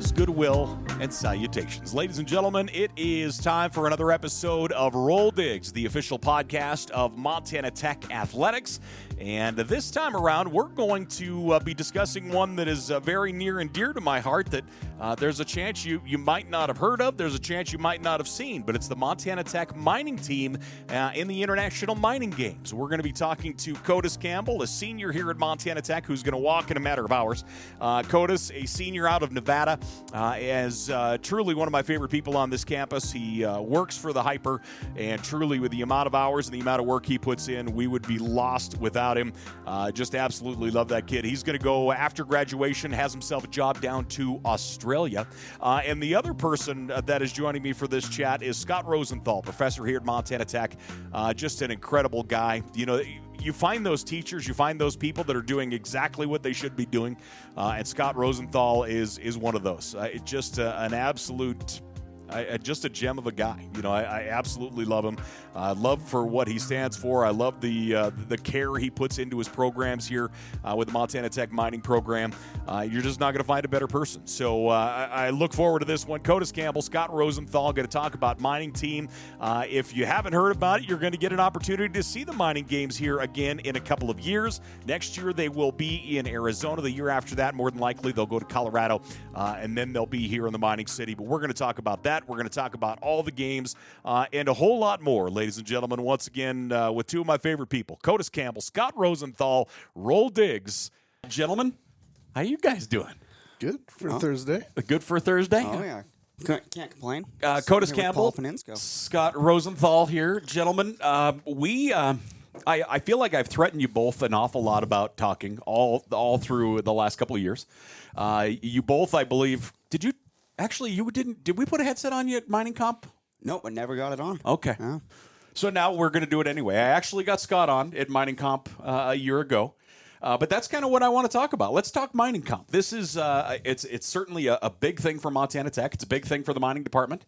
Greetings, goodwill, and salutations. Ladies and gentlemen, it is time for another episode of RollDiggs, the official podcast of Montana Tech Athletics. And this time around, we're going to be discussing one that is very near and dear to my heart that there's a chance you might not have heard of, there's a chance you might not have seen, but it's the Montana Tech mining team in the International Mining Games. We're going to be talking to Kodis Campbell, a senior here at Montana Tech, who's going to walk in a matter of hours. Kodis, a senior out of Nevada, is truly one of my favorite people on this campus. He works for the Hyper, and truly with the amount of hours and the amount of work he puts in, we would be lost without him. Just absolutely love that kid. He's going to go after graduation, has himself a job down to Australia. And the other person that is joining me for this chat is Scott Rosenthal, professor here at Montana Tech. Just an incredible guy. You know, you find those teachers, you find those people that are doing exactly what they should be doing, and Scott Rosenthal is one of those. Just an absolute, just a gem of a guy. You know, I absolutely love him. Love for what he stands for. I love the care he puts into his programs here with the Montana Tech mining program. You're just not going to find a better person. So I look forward to this one. Kodis Campbell, Scott Rosenthal, going to talk about mining team. If you haven't heard about it, you're going to get an opportunity to see the mining games here again in a couple of years. Next year, they will be in Arizona. The year after that, more than likely, they'll go to Colorado, and then they'll be here in the mining city. But we're going to talk about that. We're going to talk about all the games and a whole lot more, ladies and gentlemen. Once again, with two of my favorite people, Kodis Campbell, Scott Rosenthal, RollDiggs. Gentlemen, how you guys doing? Good for Thursday. Good for Thursday? Oh, yeah. Can't complain. Kodis Campbell, Paul Panisko. Scott Rosenthal here. Gentlemen, I feel like I've threatened you both an awful lot about talking all through the last couple of years. You both, I believe, did you didn't, did we put a headset on you at Mining Comp? Nope, I never got it on. Okay. Yeah. So now we're going to do it anyway. I actually got Scott on at Mining Comp a year ago. But that's kind of what I want to talk about. Let's talk Mining Comp. This is it's certainly a big thing for Montana Tech. It's a big thing for the mining department.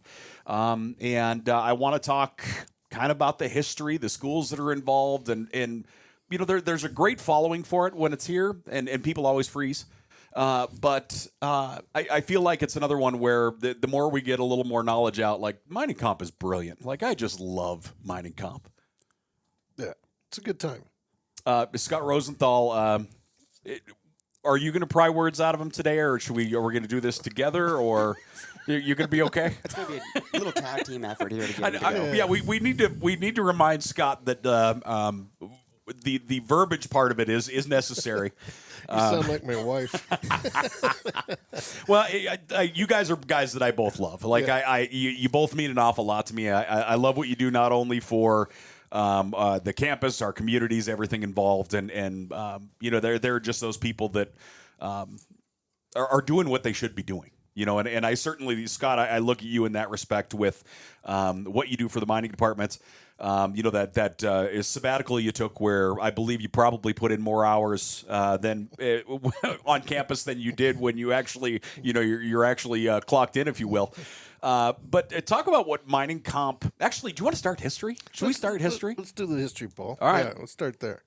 And I want to talk kind of about the history, the schools that are involved, and you know, there's a great following for it when it's here, and people always freeze. But I feel like it's another one where the more we get a little more knowledge out, like Mining Comp is brilliant. Like I just love Mining Comp. Yeah, it's a good time. Scott Rosenthal, are you going to pry words out of him today, or are we going to do this together, or you going to be okay? It's going to be a little tag team effort here to get it to go. Yeah, we need to remind Scott that the verbiage part of it is necessary. You sound like my wife. Well, you guys are guys that I both love. Like you both mean an awful lot to me. I love what you do, not only for the campus, our communities, everything involved, and you know, they're just those people that are doing what they should be doing. You know, and I certainly, Scott, I look at you in that respect with what you do for the mining department. You know, that is sabbatical you took, where I believe you probably put in more hours than on campus than you did when you actually, you know, you're actually clocked in, if you will. But talk about what Mining Comp. Actually, do you want to start history? Should we start history? Let's do the history, Paul. All right. Yeah, let's start there.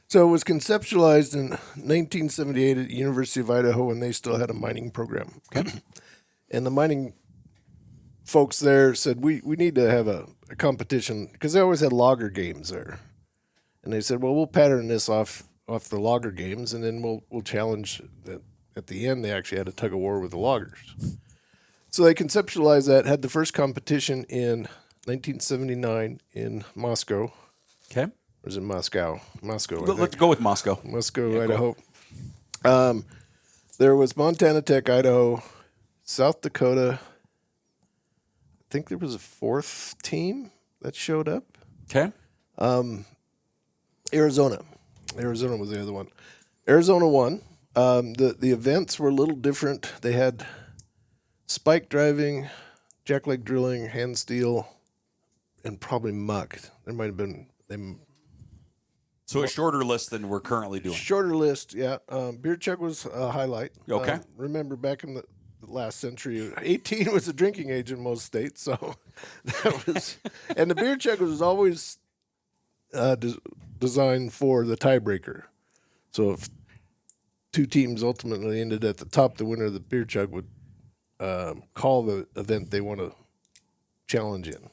So it was conceptualized in 1978 at the University of Idaho when they still had a mining program. Okay. And the mining folks there said, we need to have a competition, because they always had logger games there. And they said, well, we'll pattern this off the logger games, and then we'll challenge that. At the end, they actually had a tug of war with the loggers. So they conceptualized that, had the first competition in 1979 in Moscow. Okay. Or was it Moscow? Moscow. Let's go with Moscow. Moscow, Idaho. There was Montana Tech, Idaho, South Dakota. I think there was a fourth team that showed up. Okay. Arizona. Arizona was the other one. Arizona won. The events were a little different. They had spike driving, jackleg drilling, hand steel, and probably muck. There might have been So a shorter list than we're currently doing. shorter list. Yeah, beer chug was a highlight. Okay. Remember back in the last century, 18 was the drinking age in most states. So that was, and the beer chug was always designed for the tiebreaker. So if two teams ultimately ended at the top, the winner of the beer chug would call the event they want to challenge in.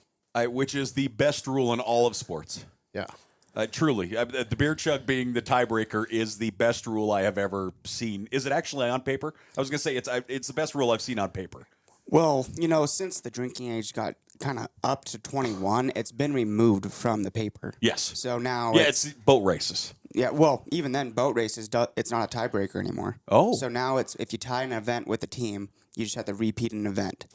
Which is the best rule in all of sports. Yeah. Truly. The beer chug being the tiebreaker is the best rule I have ever seen. Is it actually on paper? I was going to say it's the best rule I've seen on paper. Well, since the drinking age got kind of up to 21, it's been removed from the paper. Yes. So now it's boat races. Yeah, well, even then, boat races, it's not a tiebreaker anymore. Oh. So now it's if you tie an event with a team, you just have to repeat an event.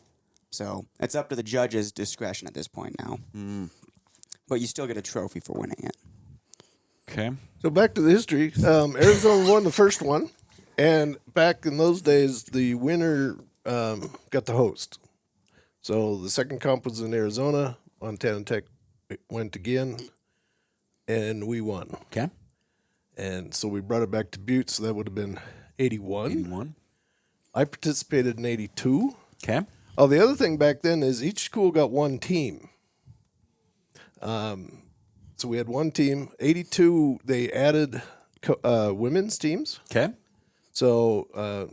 So it's up to the judge's discretion at this point now. But you still get a trophy for winning it. Okay. So back to the history. Arizona won the first one, and back in those days, the winner got the host. So the second comp was in Arizona. Montana Tech went again, and we won. Okay. And so we brought it back to Butte, so that would have been 81. 81. I participated in 82. Okay. Oh, the other thing back then is each school got one team. So we had one team. 82, they added women's teams. Okay. So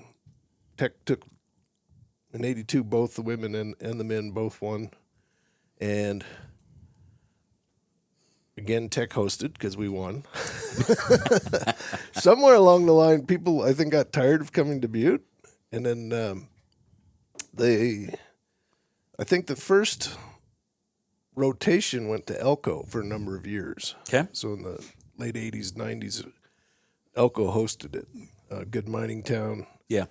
Tech took in 82, both the women and the men both won. And again, Tech hosted because we won. Somewhere along the line, people, I think, got tired of coming to Butte. And then I think the first rotation went to Elko for a number of years. Okay. So in the late 80s, 90s, Elko hosted it. Good mining town. Yeah.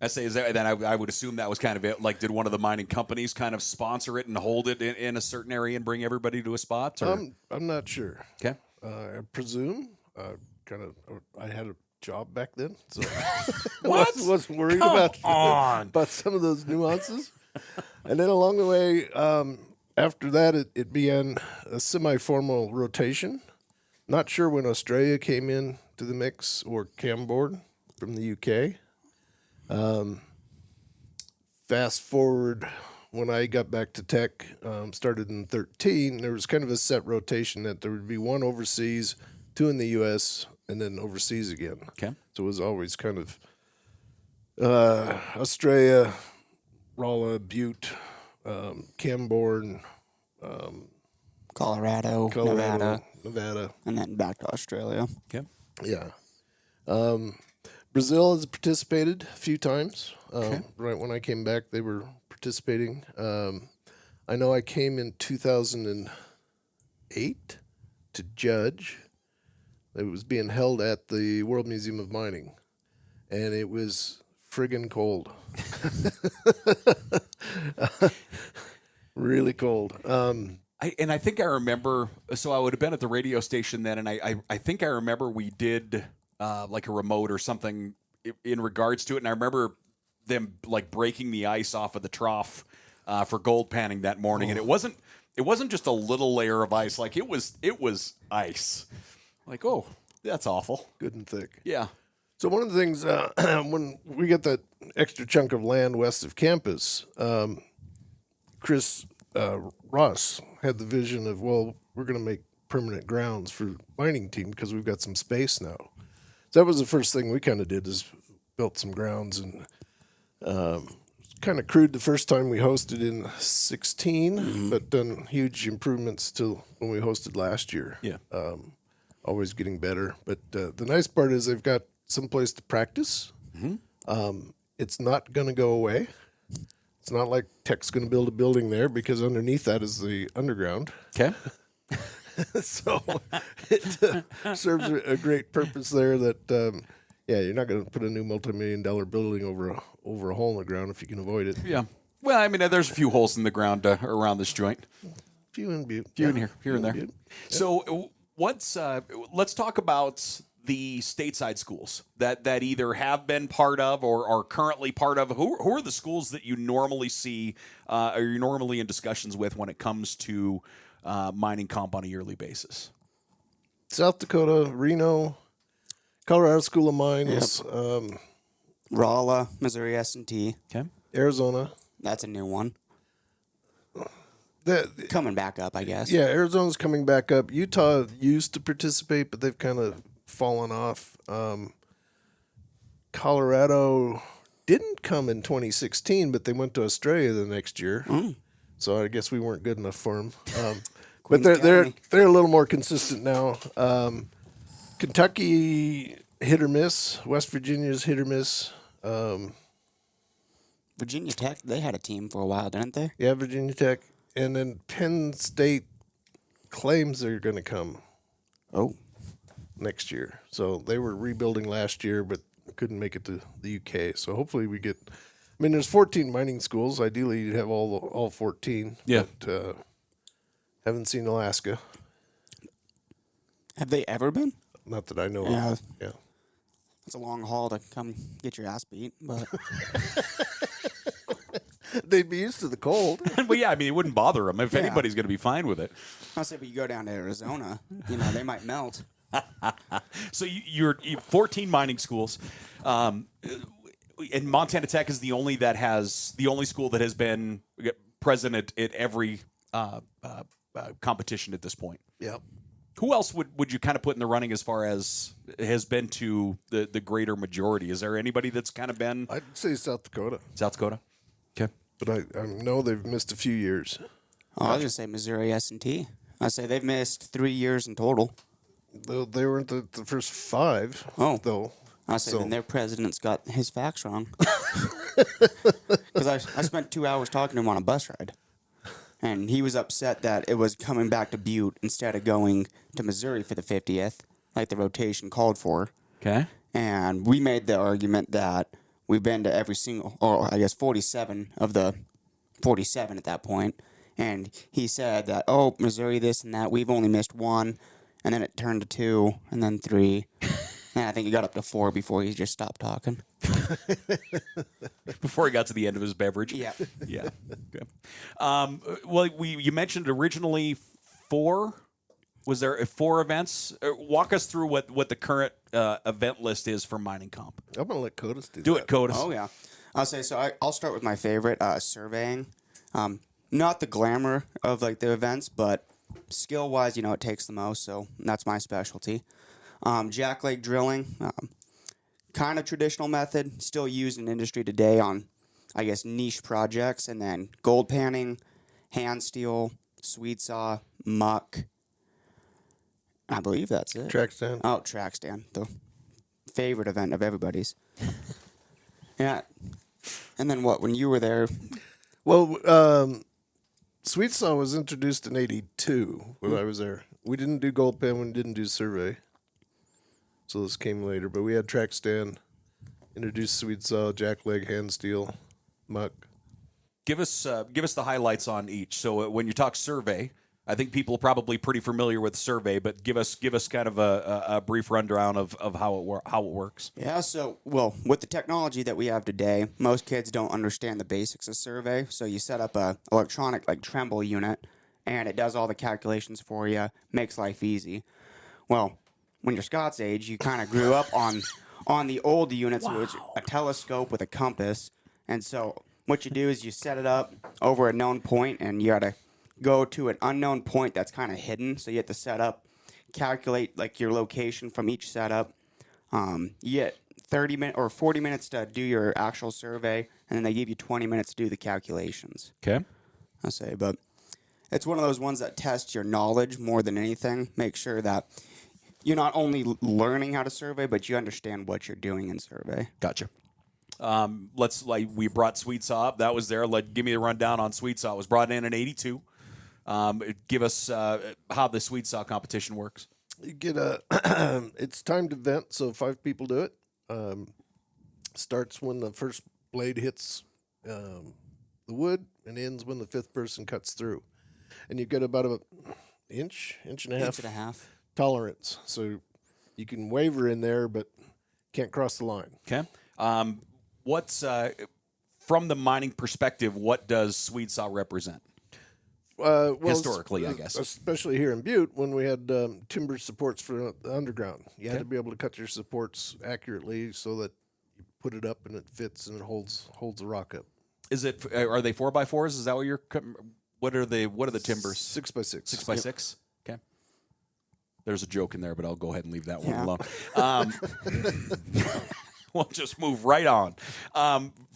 I say, then I would assume that was kind of it. Like, did one of the mining companies kind of sponsor it and hold it in a certain area and bring everybody to a spot? Or? I'm not sure. Okay. I presume. I had a job back then, so What? wasn't worried about some of those nuances. And then along the way, after that, it began a semi-formal rotation. Not sure when Australia came in to the mix or Camboard from the UK. Fast forward, when I got back to Tech, started in 13, there was kind of a set rotation that there would be one overseas, two in the U.S., and then overseas again. Okay. So it was always kind of Australia, Rolla, Butte, Cambourne, Colorado, Nevada, and then back to Australia. Okay. Yeah. Brazil has participated a few times. Right when I came back, they were participating. I know I came in 2008 to judge. It was being held at the World Museum of Mining, and it was friggin' cold. Really cold. I think I remember, so I would have been at the radio station then, and I think I remember we did like a remote or something in regards to it, and I remember them like breaking the ice off of the trough for gold panning that morning, and it wasn't just a little layer of ice, like it was ice. Like, oh, that's awful. Good and thick. Yeah. So one of the things, when we get that extra chunk of land west of campus, Chris Ross had the vision of, well, we're going to make permanent grounds for mining team because we've got some space now. So that was the first thing we kind of did, is built some grounds, and kind of crude the first time we hosted in 16, but done huge improvements to when we hosted last year. Yeah. Always getting better. But the nice part is they've got some place to practice. It's not going to go away. It's not like Tech's going to build a building there, because underneath that is the underground. Okay. So it serves a great purpose there that, you're not going to put a new multi-million-dollar building over a hole in the ground if you can avoid it. Yeah. Well, I mean, there's a few holes in the ground around this joint. Few in Butte. Few in here and there. Butte. So let's talk about the stateside schools that either have been part of or are currently part of. Who are the schools that you normally see or you're normally in discussions with when it comes to mining comp on a yearly basis? South Dakota, Reno, Colorado School of Mines, Rolla, Missouri S&T. Okay. Arizona. That's a new one. That, Coming back up, I guess. yeah, Arizona's coming back up. Utah used to participate, but they've kind of fallen off. Colorado didn't come in 2016, but they went to Australia the next year. So I guess we weren't good enough for them. But they're a little more consistent now. Kentucky hit or miss. West Virginia's hit or miss. Virginia Tech, they had a team for a while, didn't they? Yeah, Virginia Tech. And then Penn State claims they're going to come next year. So they were rebuilding last year, but couldn't make it to the UK. So hopefully we get. I mean, there's 14 mining schools. Ideally, you'd have all 14. Yeah. But haven't seen Alaska. Have they ever been? Not that I know Yeah. of. Yeah. It's a long haul to come get your ass beat, but They'd be used to the cold. But yeah, I mean, it wouldn't bother them if anybody's going to be fine with it. I'll say, but you go down to Arizona, they might melt. So you're 14 mining schools, and Montana Tech is the only school that has been present at every competition at this point. Yep. Who else would you kind of put in the running as far as has been to the greater majority? Is there anybody that's kind of been? I'd say South Dakota. South Dakota. Okay. But I know they've missed a few years. Oh, I was just say Missouri S&T. I say they've missed 3 years in total. They weren't the first 5. Oh. Though. I say then their president's got his facts wrong. Because I spent 2 hours talking to him on a bus ride. And he was upset that it was coming back to Butte instead of going to Missouri for the 50th, like the rotation called for. Okay. And we made the argument that we've been to every single, or I guess 47 of the 47 at that point. And he said that, oh, Missouri this and that, we've only missed 1. And then it turned to 2, and then 3. And I think he got up to 4 before he just stopped talking. Before he got to the end of his beverage. Yeah. Yeah. Okay. Well, you mentioned originally 4. Was there 4 events? Walk us through what the current event list is for mining comp. I'm going to let Kodis do Do that. it, Kodis. Oh, yeah. I'll say, so I'll start with my favorite, surveying. Not the glamour of, like, the events, but skill-wise, it takes the most, so that's my specialty. Jackleg drilling, kind of traditional method, still used in industry today on, I guess, niche projects. And then gold panning, hand steel, sweet saw, muck. I believe that's it. Track stand. Oh, track stand, the favorite event of everybody's. Yeah. And then what, when you were there? Well, sweet saw was introduced in 82 when I was there. We didn't do gold pan, we didn't do survey. So this came later. But we had track stand, introduced sweet saw, jackleg, hand steel, muck. Give us the highlights on each. So when you talk survey, I think people are probably pretty familiar with survey, but give us kind of a brief rundown of how it works. Yeah, so, well, with the technology that we have today, most kids don't understand the basics of survey. So you set up a electronic, like, tremble unit, and it does all the calculations for you, makes life easy. Well, when you're Scott's age, you kind of grew up on the old units, which a telescope with a compass. And so what you do is you set it up over a known point, and you got to go to an unknown point that's kind of hidden. So you have to set up, calculate like your location from each setup. You get 30 minutes or 40 minutes to do your actual survey, and then they give you 20 minutes to do the calculations. Okay. I say, but it's one of those ones that tests your knowledge more than anything. Make sure that you're not only learning how to survey, but you understand what you're doing in survey. Gotcha. We brought Sweet Saw up. That was there. Give me the rundown on Sweet Saw. It was brought in 82. Give us how the Sweet Saw competition works. You get it's timed event, so 5 people do it. Starts when the first blade hits the wood and ends when the 5th person cuts through. And you get about an inch and a half tolerance. So you can waver in there, but can't cross the line. Okay. What's from the mining perspective, what does Sweet Saw represent? Well, historically, I guess. Especially here in Butte, when we had timber supports for the underground. You had to be able to cut your supports accurately so that you put it up and it fits and it holds the rock up. Is it? Are they 4x4s? Is that what you're? What are the timbers? 6x6. 6x6. Okay. There's a joke in there, but I'll go ahead and leave that one alone. We'll just move right on.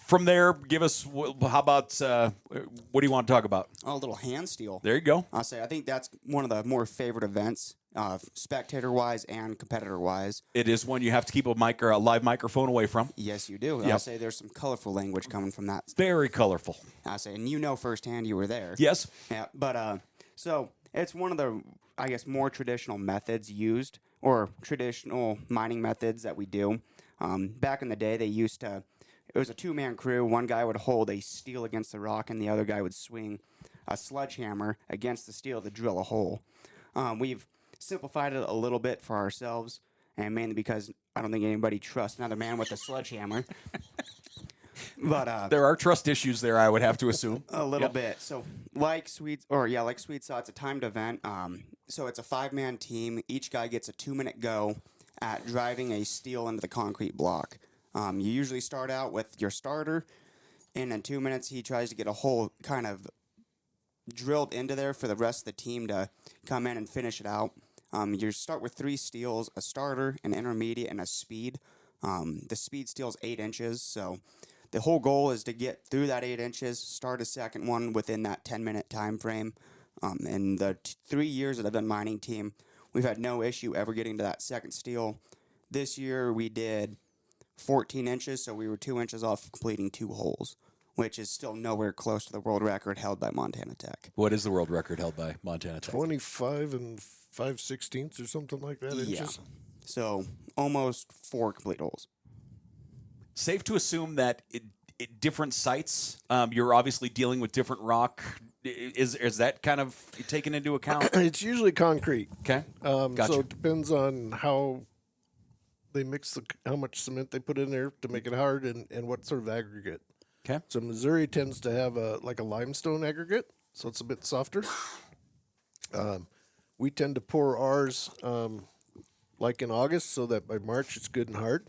From there, give us, how about, what do you want to talk about? Oh, a little hand steel. There you go. I think that's one of the more favorite events, spectator-wise and competitor-wise. It is one you have to keep a live microphone away from. Yes, you do. Yep. I'll say there's some colorful language coming from that. Very colorful. And you know firsthand you were there. Yes. Yeah, but so it's one of the, I guess, more traditional methods used, or traditional mining methods that we do. Back in the day, they used to, it was a two-man crew. One guy would hold a steel against the rock, and the other guy would swing a sledgehammer against the steel to drill a hole. We've simplified it a little bit for ourselves, and mainly because I don't think anybody trusts another man with a sledgehammer. But there are trust issues there, I would have to assume. A little bit. So like Swede Saw, it's a timed event. So it's a 5-man team. Each guy gets a 2-minute go at driving a steel into the concrete block. You usually start out with your starter, and in 2 minutes he tries to get a hole kind of drilled into there for the rest of the team to come in and finish it out. You start with 3 steels, a starter, an intermediate, and a speed. The speed steel's 8 inches, so the whole goal is to get through that 8 inches, start a second one within that 10-minute time frame. In the 3 years that I've been mining team, we've had no issue ever getting to that second steel. This year we did 14 inches, so we were 2 inches off completing 2 holes, which is still nowhere close to the world record held by Montana Tech. What is the world record held by Montana Tech? 25 and 5/16 or something like that inches. So almost 4 complete holes. Safe to assume that different sites, you're obviously dealing with different rock. Is that kind of taken into account? It's usually concrete. Okay. Gotcha. So it depends on how they mix how much cement they put in there to make it hard, and what sort of aggregate. Okay. So Missouri tends to have a limestone aggregate, so it's a bit softer. We tend to pour ours like in August, so that by March it's good and hard.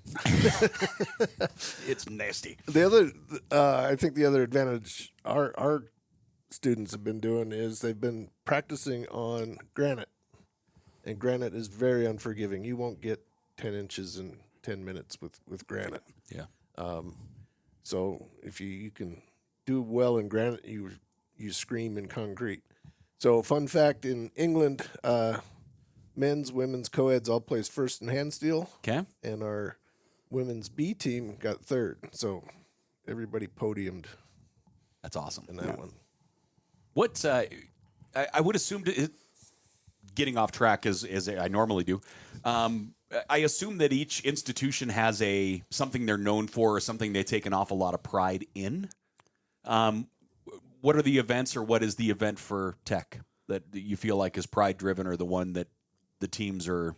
It's nasty. The other, I think the other advantage our students have been doing is they've been practicing on granite, and granite is very unforgiving. You won't get 10 inches in 10 minutes with granite. Yeah. So if you can do well in granite, you scream in concrete. So fun fact, in England, men's, women's, co-eds all place first in hand steel. Okay. And our women's B team got third. So everybody podiumed. That's awesome. In that one. What I would assume, getting off track as I normally do, I assume that each institution has something they're known for, or something they take an awful lot of pride in. What are the events, or what is the event for Tech that you feel like is pride driven, or the one that the teams that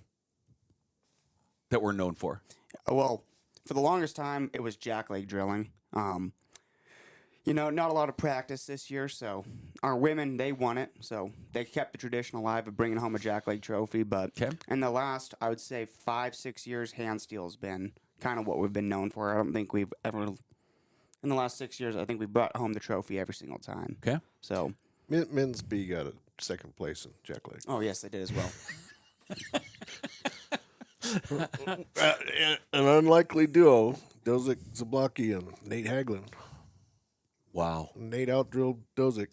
we're known for? Well, for the longest time, it was jackleg drilling. Not a lot of practice this year, so our women, they won it. So they kept the tradition alive of bringing home a jackleg trophy. But in the last, I would say, 5-6 years, hand steel's been kind of what we've been known for. I don't think we've ever, in the last 6 years, I think we brought home the trophy every single time. Okay. So men's B got a second place in jackleg. Oh, yes, they did as well. An unlikely duo, Dozick Zablocki and Nate Haglin. Wow. Nate outdrilled Dozick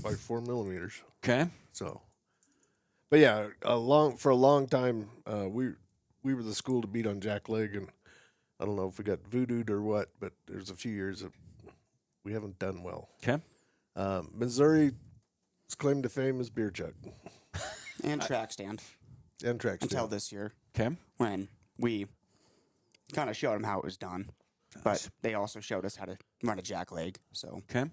by 4 millimeters. Okay. So, but yeah, for a long time, we were the school to beat on jackleg, and I don't know if we got voodooed or what, but there's a few years that we haven't done well. Okay. Missouri's claim to fame is beer jug. And track stand. And track stand. Until this year. Okay. When we kind of showed them how it was done. But they also showed us how to run a jackleg. So okay.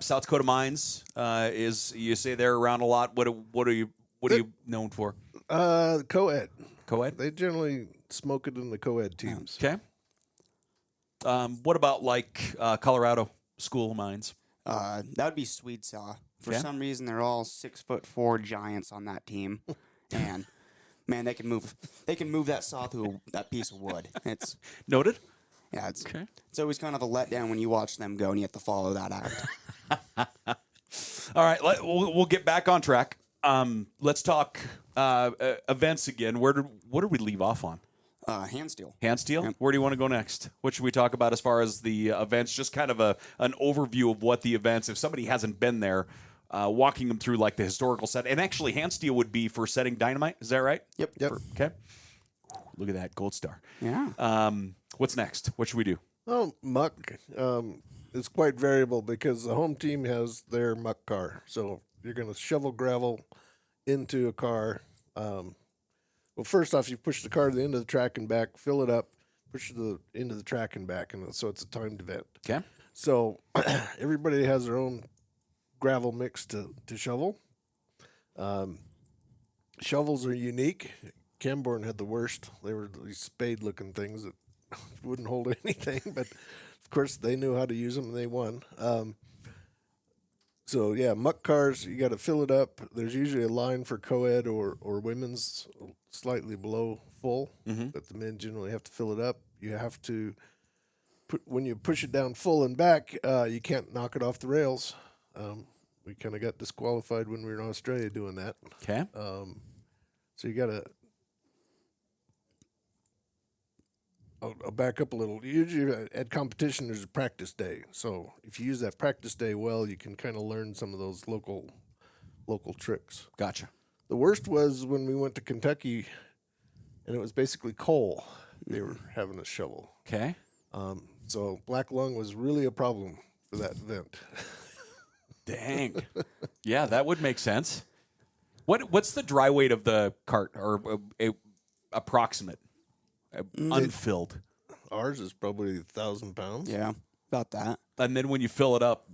South Dakota Mines is, you say they're around a lot. What are you known for? Co-ed. Co-ed. They generally smoke it in the co-ed teams. Okay. What about Colorado school mines? That would be Swede Saw. For some reason, they're all 6'4" giants on that team, and man, they can move that saw through that piece of wood. It's noted. Yeah, it's always kind of a letdown when you watch them go and you have to follow that act. All right, we'll get back on track. Let's talk events again. What did we leave off on? Hand steel. Hand steel? Yep. Where do you want to go next? What should we talk about as far as the events? Just kind of an overview of what the events, if somebody hasn't been there, walking them through like the historical set. And actually, hand steel would be for setting dynamite. Is that right? Yep. Okay. Look at that, gold star. Yeah. What's next? What should we do? Oh, muck. It's quite variable because the home team has their muck car. So you're going to shovel gravel into a car. Well, first off, you push the car to the end of the track and back, fill it up, push it to the end of the track and back, and so it's a timed event. Okay. So everybody has their own gravel mix to shovel. Shovels are unique. Camborne had the worst. They were these spade-looking things that wouldn't hold anything, but of course they knew how to use them and they won. So yeah, muck cars, you got to fill it up. There's usually a line for co-ed or women's slightly below full, but the men generally have to fill it up. You have to when you push it down full and back, you can't knock it off the rails. We kind of got disqualified when we were in Australia doing that. Okay. So you got to. I'll back up a little. Usually at competition, there's a practice day. So if you use that practice day well, you can kind of learn some of those local tricks. Gotcha. The worst was when we went to Kentucky, and it was basically coal they were having to shovel. Okay. So black lung was really a problem for that event. Dang. Yeah, that would make sense. What's the dry weight of the cart, or approximate? Unfilled. Ours is probably 1,000 pounds. Yeah. About that. And then when you fill it up,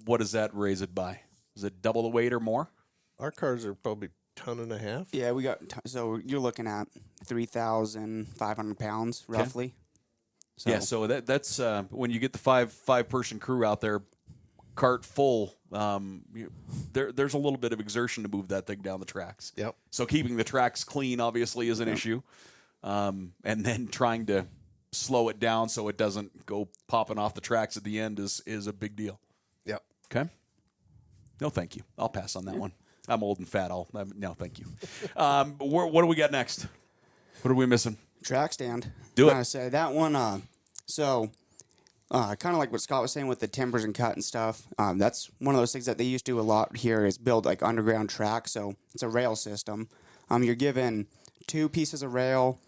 what does that raise it by? Is it double the weight or more? Our cars are probably 1.5 tons. Yeah, we got. So you're looking at 3,500 pounds roughly. So, Yeah, so that's when you get the five person crew out there, cart full. There's a little bit of exertion to move that thing down the tracks. Yep. So keeping the tracks clean obviously is an issue, and then trying to slow it down so it doesn't go popping off the tracks at the end is a big deal. Yep. Okay. No, thank you. I'll pass on that one. I'm old and fat. No, thank you. What do we got next? What are we missing? track stand. Do it. I say that one. Kind of like what Scott was saying with the timbers and cut and stuff. That's one of those things that they used to do a lot here is build like underground tracks. So it's a rail system. You're given 2 pieces of rail,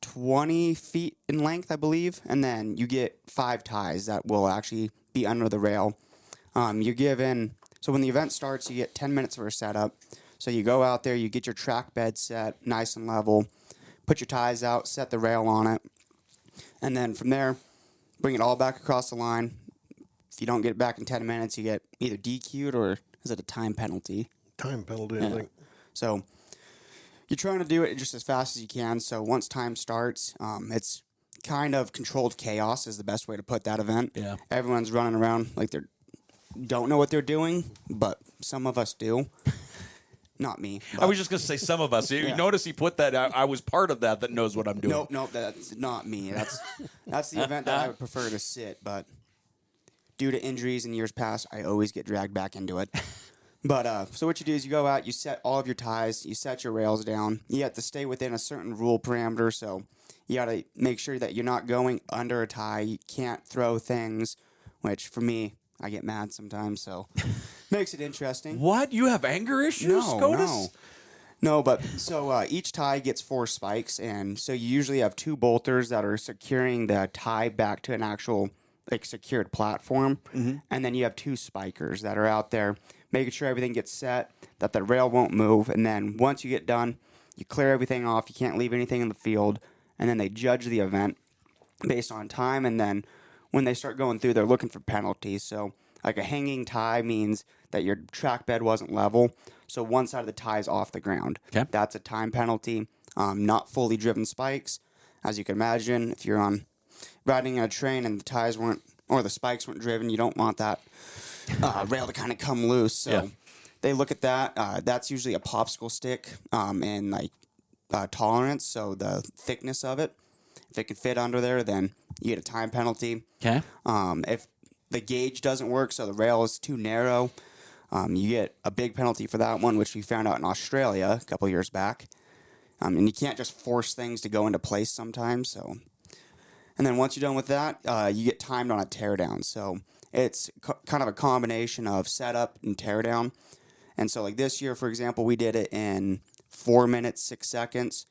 20 feet in length, I believe, and then you get 5 ties that will actually be under the rail. You're given, so when the event starts, you get 10 minutes for a setup. So you go out there, you get your track bed set nice and level, put your ties out, set the rail on it, and then from there, bring it all back across the line. If you don't get it back in 10 minutes, you get either DQ'd or is it a time penalty? Time penalty, I think. So you're trying to do it just as fast as you can. So once time starts, it's kind of controlled chaos is the best way to put that event. Yeah. Everyone's running around like they don't know what they're doing, but some of us do. Not me. I was just going to say some of us. You notice he put that, I was part of that knows what I'm doing. Nope, that's not me. That's the event that I would prefer to sit, but due to injuries in years past, I always get dragged back into it. But so what you do is you go out, you set all of your ties, you set your rails down. You have to stay within a certain rule parameter, so you got to make sure that you're not going under a tie. You can't throw things, which for me, I get mad sometimes, so makes it interesting. What? You have anger issues, Kodis? No, but so each tie gets 4 spikes, and so you usually have 2 bolters that are securing the tie back to an actual secured platform, and then you have 2 spikers that are out there making sure everything gets set, that the rail won't move, and then once you get done, you clear everything off. You can't leave anything in the field, and then they judge the event based on time, and then when they start going through, they're looking for penalties. So like a hanging tie means that your track bed wasn't level, so one side of the tie is off the ground. Okay. That's a time penalty. Not fully driven spikes. As you can imagine, if you're riding a train and the ties weren't, or the spikes weren't driven, you don't want that rail to kind of come loose. So they look at that. That's usually a popsicle stick and tolerance, so the thickness of it. If it can fit under there, then you get a time penalty. Okay. If the gauge doesn't work, so the rail is too narrow, you get a big penalty for that one, which we found out in Australia a couple years back. And you can't just force things to go into place sometimes. So, and then once you're done with that, you get timed on a teardown. So it's kind of a combination of setup and teardown. And so, like this year, for example, we did it in 4 minutes, 6 seconds.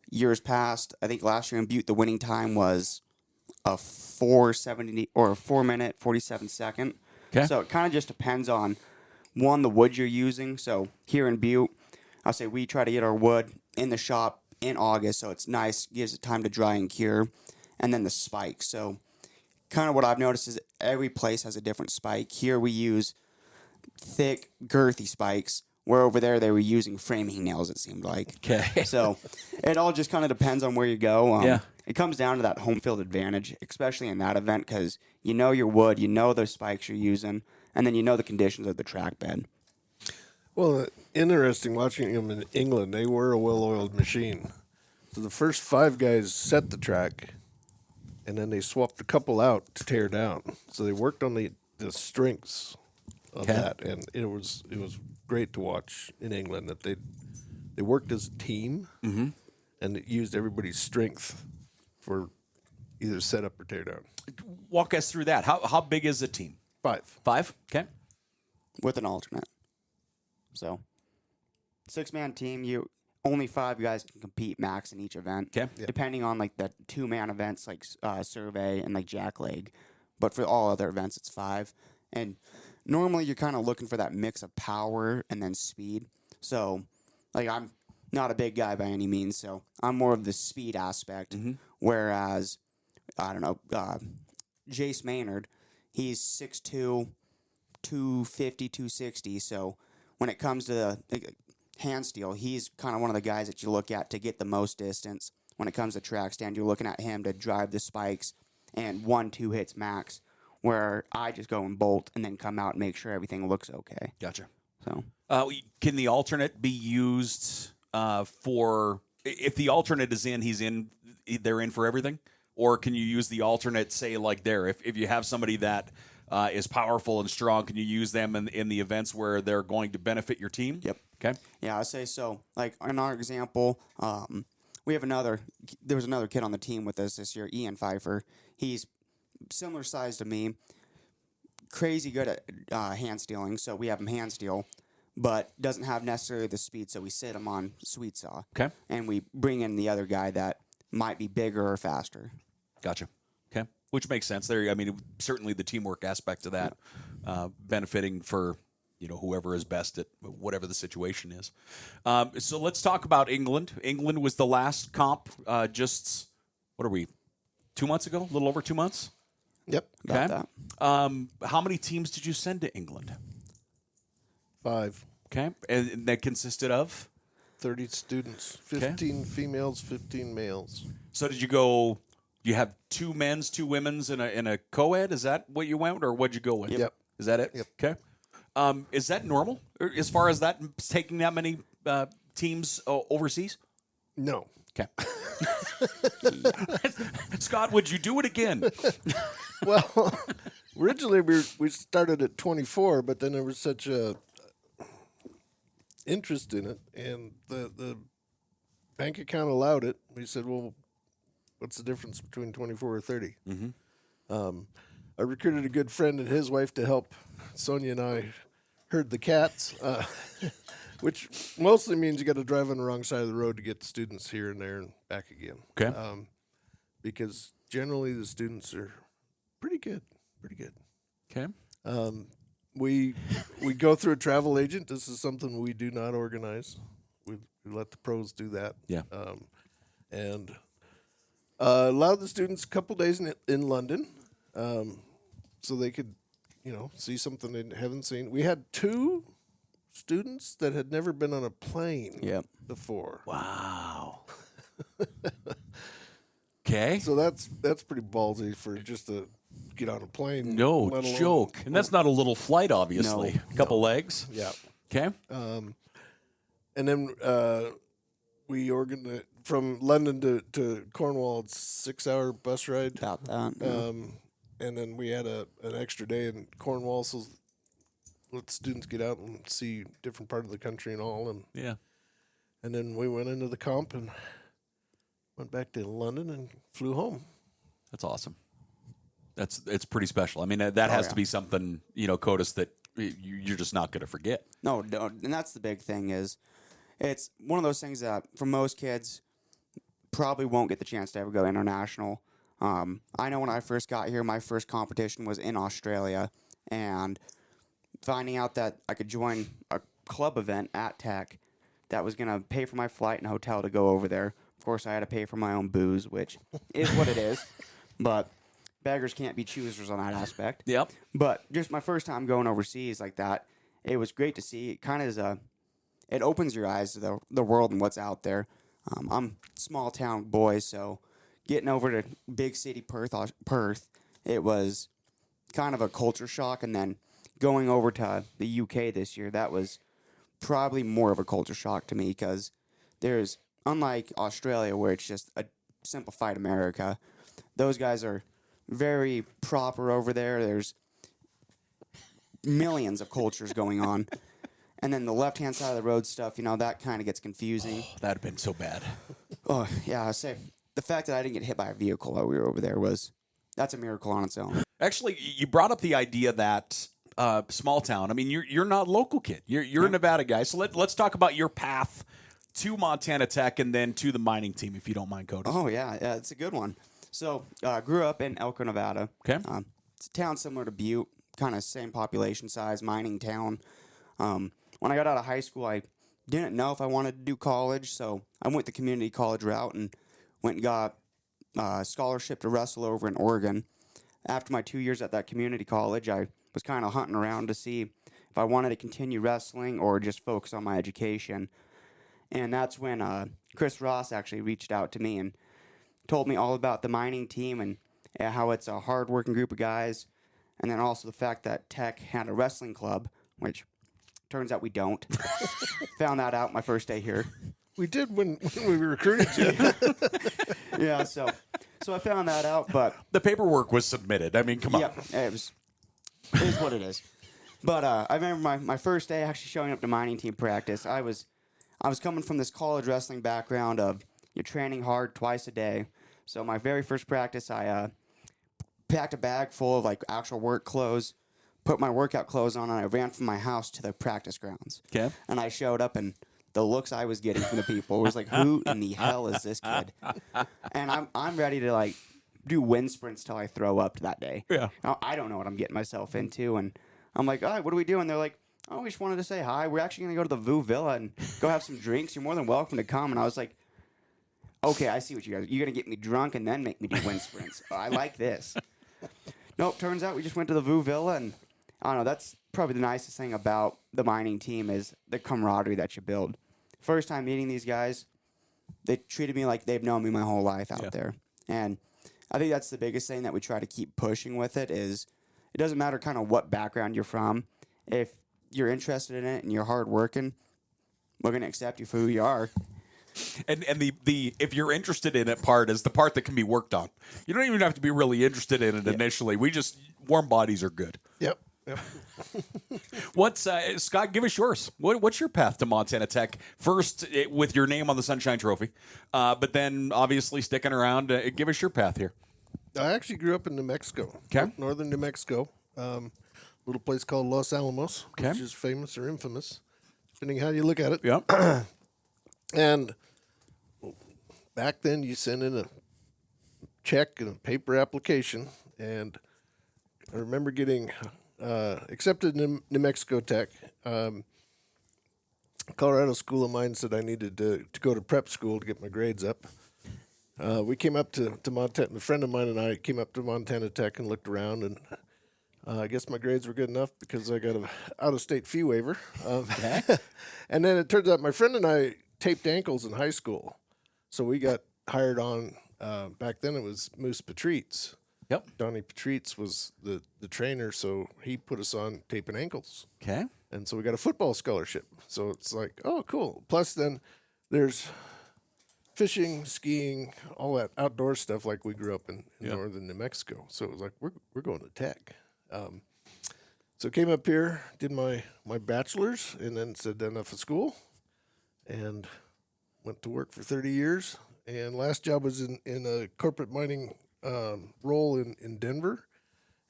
Years past, I think last year in Butte, the winning time was a 4:70 or a 4 minute 47 second. Okay. So it kind of just depends on the wood you're using. So here in Butte, I'll say we try to get our wood in the shop in August, so it's nice, gives it time to dry and cure, and then the spike. So kind of what I've noticed is every place has a different spike. Here we use thick, girthy spikes, where over there they were using framing nails, it seemed like. Okay. So it all just kind of depends on where you go. Yeah. It comes down to that home field advantage, especially in that event, because you know your wood, you know the spikes you're using, and then you know the conditions of the track bed. Well, interesting watching them in England. They were a well-oiled machine. So the first 5 guys set the track, and then they swapped a couple out to tear down. So they worked on the strengths of that, and it was great to watch in England that they worked as a team, and it used everybody's strength for either setup or tear down. Walk us through that. How big is the team? 5. 5? Okay. With an alternate. So 6-man team, you only 5 guys can compete max in each event. Okay. Depending on like the 2-man events like survey and like jackleg. But for all other events it's 5. And normally you're kind of looking for that mix of power and then speed. So like I'm not a big guy by any means, so I'm more of the speed aspect. Whereas I don't know, Jace Maynard, he's 6'2", 250, 260, so when it comes to the hand steel, he's kind of one of the guys that you look at to get the most distance. When it comes to track stand, you're looking at him to drive the spikes and 1-2 hits max, where I just go and bolt and then come out and make sure everything looks okay. Gotcha. So Can the alternate be used for if the alternate is in, they're in for everything? Or can you use the alternate, say, like there, if you have somebody that is powerful and strong, can you use them in the events where they're going to benefit your team? Yep. Okay. Yeah, I say so. Like in our example, there was another kid on the team with us this year, Ian Pfeiffer. He's similar size to me, crazy good at hand stealing, so we have him hand steal, but doesn't have necessarily the speed, so we sit him on sweet saw. Okay. And we bring in the other guy that might be bigger or faster. Gotcha. Okay. Which makes sense there. I mean, certainly the teamwork aspect of that, benefiting for whoever is best at whatever the situation is. So let's talk about England. England was the last comp. Just what are we? 2 months ago? A little over 2 months. Yep. About that. How many teams did you send to England? 5. Okay, and that consisted of 30 students, 15 females, 15 males. So did you go? You have 2 men's, 2 women's, and a co-ed. Is that what you went, or what'd you go with? Yep. Is that it? Yep. Okay. Is that normal as far as that taking that many teams overseas? No. Okay. Scott, would you do it again? Well, originally we started at 24, but then there was such a interest in it, and the bank account allowed it. We said, well, what's the difference between 24 or 30? I recruited a good friend and his wife to help Sonia and I herd the cats, which mostly means you got to drive on the wrong side of the road to get the students here and there and back again. Okay. Because generally the students are pretty good. Okay. We go through a travel agent. This is something we do not organize. We let the pros do that. Yeah. And allowed the students a couple days in London, so they could, see something they haven't seen. We had 2 students that had never been on a plane before. Wow. Okay. So that's pretty ballsy for just to get on a plane. No let alone- joke. And that's not a little flight, obviously. No. A couple legs. Yeah. Okay. And then we organized from London to Cornwall. It's 6-hour bus ride. About that. Yeah. And then we had an extra day in Cornwall, so let students get out and see different part of the country and all. And Yeah. And then we went into the comp and went back to London and flew home. That's awesome. It's pretty special. I mean, that has to be something, Kodis, that you're just not going to forget. No, and that's the big thing is it's one of those things that for most kids probably won't get the chance to ever go international. I know when I first got here, my first competition was in Australia, and finding out that I could join a club event at Tech that was going to pay for my flight and hotel to go over there. Of course, I had to pay for my own booze, which is what it is, but beggars can't be choosers on that aspect. Yep. But just my first time going overseas like that, it was great to see. It kind of it opens your eyes to the world and what's out there. I'm a small town boy, so getting over to big city Perth, it was kind of a culture shock. And then going over to the UK this year, that was probably more of a culture shock to me because there's, unlike Australia where it's just a simplified America, those guys are very proper over there. There's millions of cultures going on. And then the left-hand side of the road stuff, that kind of gets confusing. Oh, that'd have been so bad. Oh, yeah, I say the fact that I didn't get hit by a vehicle while we were over there that's a miracle on its own. Actually, you brought up the idea that small town. I mean, you're not a local kid. You're a Nevada guy. So let's talk about your path to Montana Tech and then to the mining team, if you don't mind, Kodis. Oh, yeah, it's a good one. So grew up in Elko, Nevada. Okay. It's a town similar to Butte, kind of same population size, mining town. When I got out of high school, I didn't know if I wanted to do college, so I went the community college route and went and got a scholarship to wrestle over in Oregon. After my 2 years at that community college, I was kind of hunting around to see if I wanted to continue wrestling or just focus on my education. And that's when Chris Ross actually reached out to me and told me all about the mining team and how it's a hard-working group of guys, and then also the fact that Tech had a wrestling club, which turns out we don't. Found that out my first day here. We did when we recruited you. Yeah, so I found that out, but The paperwork was submitted. I mean, come on. yeah, it is what it is. But I remember my first day actually showing up to mining team practice. I was coming from this college wrestling background of you're training hard twice a day. So my very first practice, I packed a bag full of like actual work clothes, put my workout clothes on, and I ran from my house to the practice grounds. Okay. And I showed up, and the looks I was getting from the people was like, who in the hell is this kid? And I'm ready to like do wind sprints till I throw up that day. Yeah. Now, I don't know what I'm getting myself into, and I'm like, all right, what are we doing? They're like, oh, we just wanted to say hi. We're actually going to go to the Voo Villa and go have some drinks. You're more than welcome to come. And I was like, okay, I see what you guys. You're going to get me drunk and then make me do wind sprints. I like this. Nope, turns out we just went to the Voo Villa, and I don't know, that's probably the nicest thing about the mining team is the camaraderie that you build. First time meeting these guys, they treated me like they've known me my whole life out there. And I think that's the biggest thing that we try to keep pushing with it is it doesn't matter kind of what background you're from. If you're interested in it and you're hardworking, we're going to accept you for who you are. And the if you're interested in it part is the part that can be worked on. You don't even have to be really interested in it initially. We just warm bodies are good. Yep. What's Scott? Give us yours. What's your path to Montana Tech? First, with your name on the Sunshine Trophy, but then obviously sticking around. Give us your path here. I actually grew up in New Mexico. Okay. Northern New Mexico. Little place called Los Alamos, which is famous or infamous, depending how you look at it. Yeah. And back then, you sent in a check and a paper application, and I remember getting accepted in New Mexico Tech. Colorado School of Mines said I needed to go to prep school to get my grades up. We came up to Montana. A friend of mine and I came up to Montana Tech and looked around, and I guess my grades were good enough because I got an out-of-state fee waiver. And then it turns out my friend and I taped ankles in high school. So we got hired on, back then it was Moose Patrice. Yep. Donnie Patrice was the trainer, so he put us on taping ankles. Okay. And so we got a football scholarship. So it's like, oh, cool. Plus then there's fishing, skiing, all that outdoor stuff like we grew up in northern New Mexico. So it was like, we're going to Tech. So came up here, did my bachelor's, and then said enough of school, and went to work for 30 years, and last job was in a corporate mining role in Denver.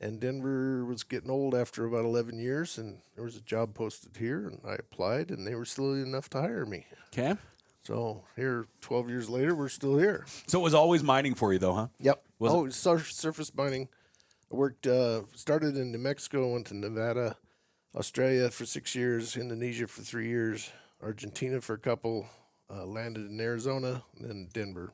And Denver was getting old after about 11 years, and there was a job posted here, and I applied, and they were silly enough to hire me. Okay. So here, 12 years later, we're still here. So it was always mining for you, though, huh? Yep. Was it was surface mining. I worked, started in New Mexico, went to Nevada, Australia for 6 years, Indonesia for 3 years, Argentina for a couple, landed in Arizona, and then Denver.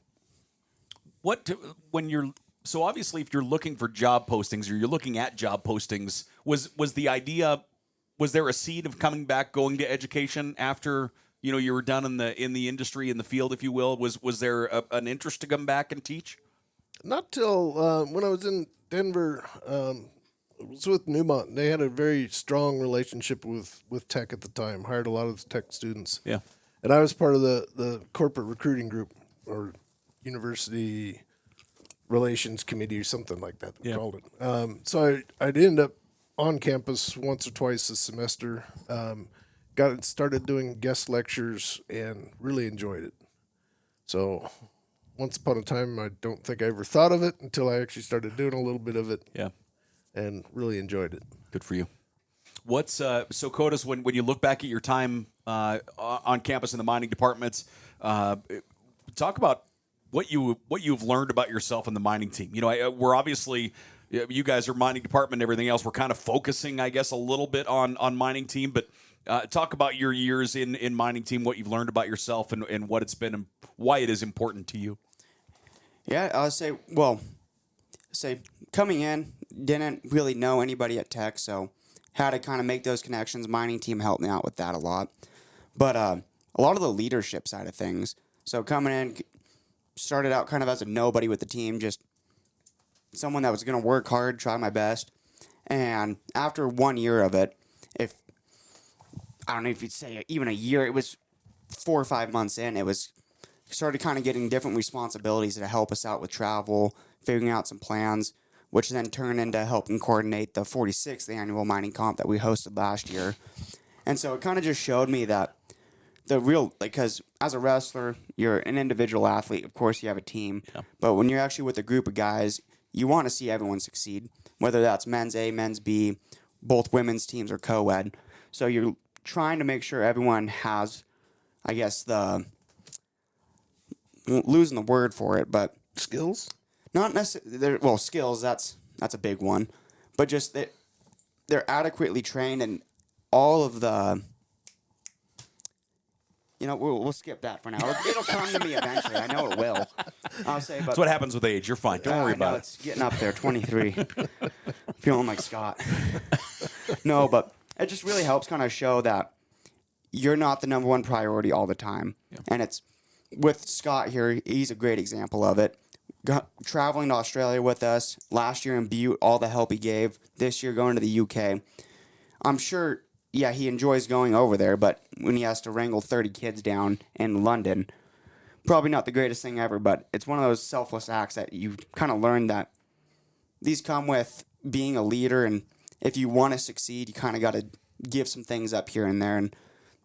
So obviously, if you're looking for job postings or you're looking at job postings, was the idea? Was there a seed of coming back, going to education after you were done in the industry, in the field, if you will? Was there an interest to come back and teach? Not till when I was in Denver. It was with Newmont. They had a very strong relationship with tech at the time. Hired a lot of tech students. Yeah, and I was part of the corporate recruiting group or university relations committee or something like that they called it. So I'd end up on campus once or twice a semester. Started doing guest lectures and really enjoyed it. So once upon a time, I don't think I ever thought of it until I actually started doing a little bit of it. Yeah, and really enjoyed it. Good for you. What's so Kodis, when you look back at your time on campus in the mining departments, talk about what you've learned about yourself and the mining team. We're obviously, you guys are mining department and everything else. We're kind of focusing, I guess, a little bit on mining team, but talk about your years in mining team, what you've learned about yourself and what it's been and why it is important to you. Yeah, I'll say coming in, didn't really know anybody at Tech, so had to kind of make those connections. Mining team helped me out with that a lot. But a lot of the leadership side of things. So coming in, started out kind of as a nobody with the team, just someone that was going to work hard, try my best. And after 1 year of it, I don't know if you'd say even a year, it was 4 or 5 months in, started kind of getting different responsibilities to help us out with travel, figuring out some plans, which then turned into helping coordinate the 46th annual mining comp that we hosted last year. And so it kind of just showed me that because as a wrestler, you're an individual athlete. Of course, you have a team. Yeah. But when you're actually with a group of guys, you want to see everyone succeed, whether that's men's A, men's B, both women's teams or co-ed. So you're trying to make sure everyone has, I guess, losing the word for it, but skills? Not necessarily. Well, skills, that's a big one. But just that they're adequately trained and all of the... we'll skip that for now. It'll come to me eventually. I know it will. I'll say, but that's what happens with age. You're fine. Don't worry about it. It's getting up there, 23. Feeling like Scott. No, but it just really helps kind of show that you're not the number one priority all the time. Yeah. And it's with Scott here, he's a great example of it. Traveling to Australia with us, last year in Butte, all the help he gave, this year going to the UK. I'm sure... yeah, he enjoys going over there, but when he has to wrangle 30 kids down in London, probably not the greatest thing ever, but it's one of those selfless acts that you kind of learn that these come with being a leader, and if you want to succeed, you kind of got to give some things up here and there, and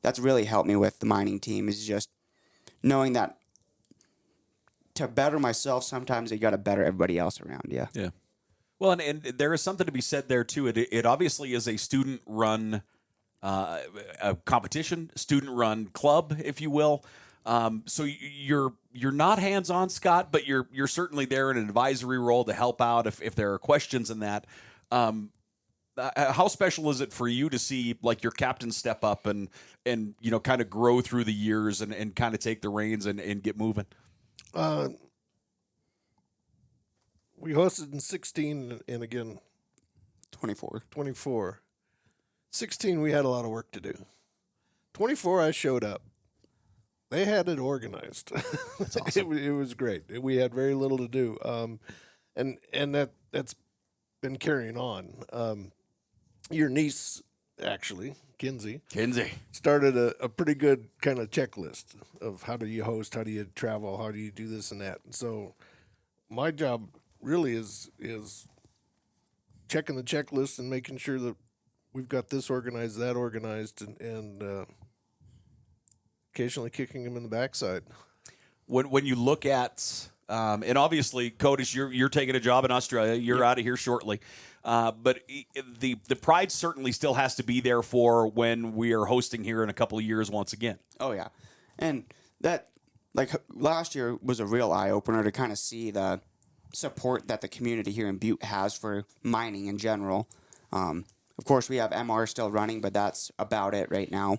that's really helped me with the mining team, is just knowing that to better myself, sometimes you got to better everybody else around you. Yeah. Well, and there is something to be said there, too. It obviously is a student-run a competition, student-run club, if you will. So you're not hands-on, Scott, but you're certainly there in an advisory role to help out if there are questions in that. How special is it for you to see like your captain step up and kind of grow through the years and kind of take the reins and get moving? We hosted in 16 and again 24. 16, we had a lot of work to do. 24, I showed up. They had it organized. That's awesome. It was great. We had very little to do, and that's been carrying on. Your niece, actually, Kinsey, started a pretty good kind of checklist of how do you host, how do you travel, how do you do this and that. And so my job really is checking the checklist and making sure that we've got this organized, that organized, and occasionally kicking him in the backside. When you look at and obviously, Kodis, you're taking a job in Australia. You're out of here shortly, but the pride certainly still has to be there for when we are hosting here in a couple of years once again. Oh yeah, and that last year was a real eye opener to kind of see the support that the community here in Butte has for mining in general. Of course, we have MR still running, but that's about it right now.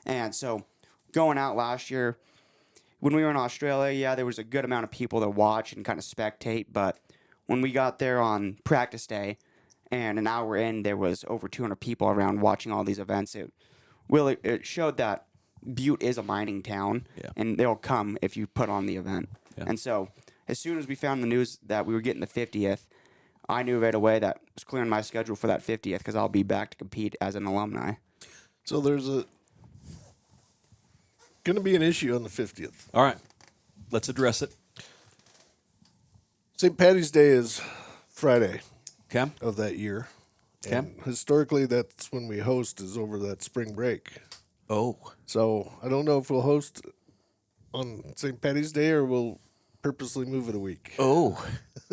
And so, going out last year, when we were in Australia, yeah, there was a good amount of people to watch and kind of spectate. But when we got there on practice day, and an hour in, there was over 200 people around watching all these events. It showed that Butte is a mining town, and they'll come if you put on the event. Yeah. And so, as soon as we found the news that we were getting the 50th, I knew right away that I was clearing my schedule for that 50th because I'll be back to compete as an alumni. So there's going to be an issue on the 50th. All right. Let's address it. St. Paddy's Day is Friday of that year. Okay. And historically, that's when we host is over that spring break. Oh. So I don't know if we'll host on St. Paddy's Day or we'll purposely move it a week. Oh.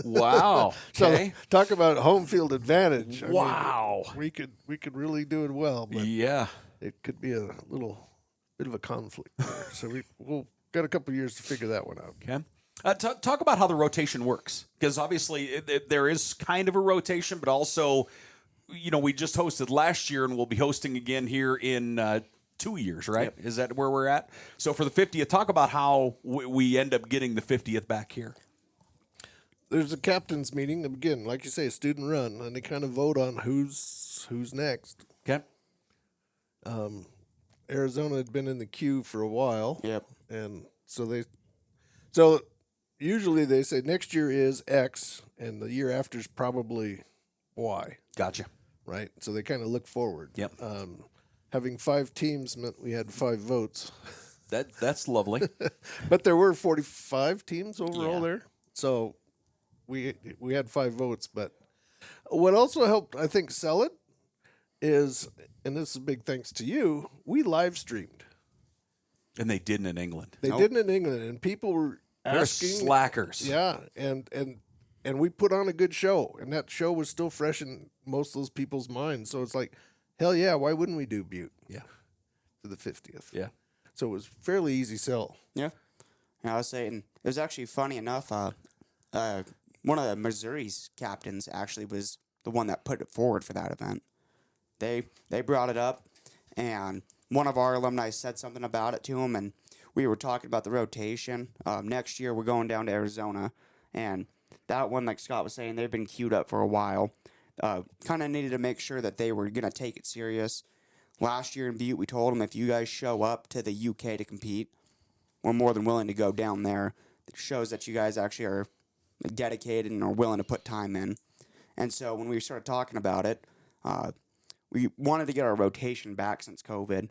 Wow. So talk about home field advantage. Wow. I mean, we could really do it well, but it could be a little bit of a conflict there. So we'll got a couple years to figure that one out. Okay. Talk about how the rotation works, because obviously there is kind of a rotation, but also, we just hosted last year and we'll be hosting again here in 2 years, right? Yep. Is that where we're at? So for the 50th, talk about how we end up getting the 50th back here. There's a captain's meeting. Again, like you say, a student run, and they kind of vote on who's next. Okay. Arizona had been in the queue for a while. Yep. And so usually they say next year is X, and the year after is probably Y. Gotcha. Right? So they kind of look forward. Yep. Having 5 teams meant we had 5 votes. That's lovely. But there were 45 teams overall there. So we had 5 votes. But what also helped, I think, sell it is, and this is a big thanks to you, we live streamed. And they didn't in England. They didn't in England, and people were asking. They're slackers. Yeah, and we put on a good show, and that show was still fresh in most of those people's minds. So it's like, hell yeah, why wouldn't we do Butte? Yeah. To the 50th. Yeah. So it was fairly easy sell. Yeah. I was saying, it was actually funny enough, one of the Missouri's captains actually was the one that put it forward for that event. They brought it up, and one of our alumni said something about it to him, and we were talking about the rotation. Next year, we're going down to Arizona, and that one, like Scott was saying, they've been queued up for a while. Kind of needed to make sure that they were going to take it serious. Last year in Butte, we told them, if you guys show up to the UK to compete, we're more than willing to go down there. It shows that you guys actually are dedicated and are willing to put time in. And so when we started talking about it, we wanted to get our rotation back since COVID.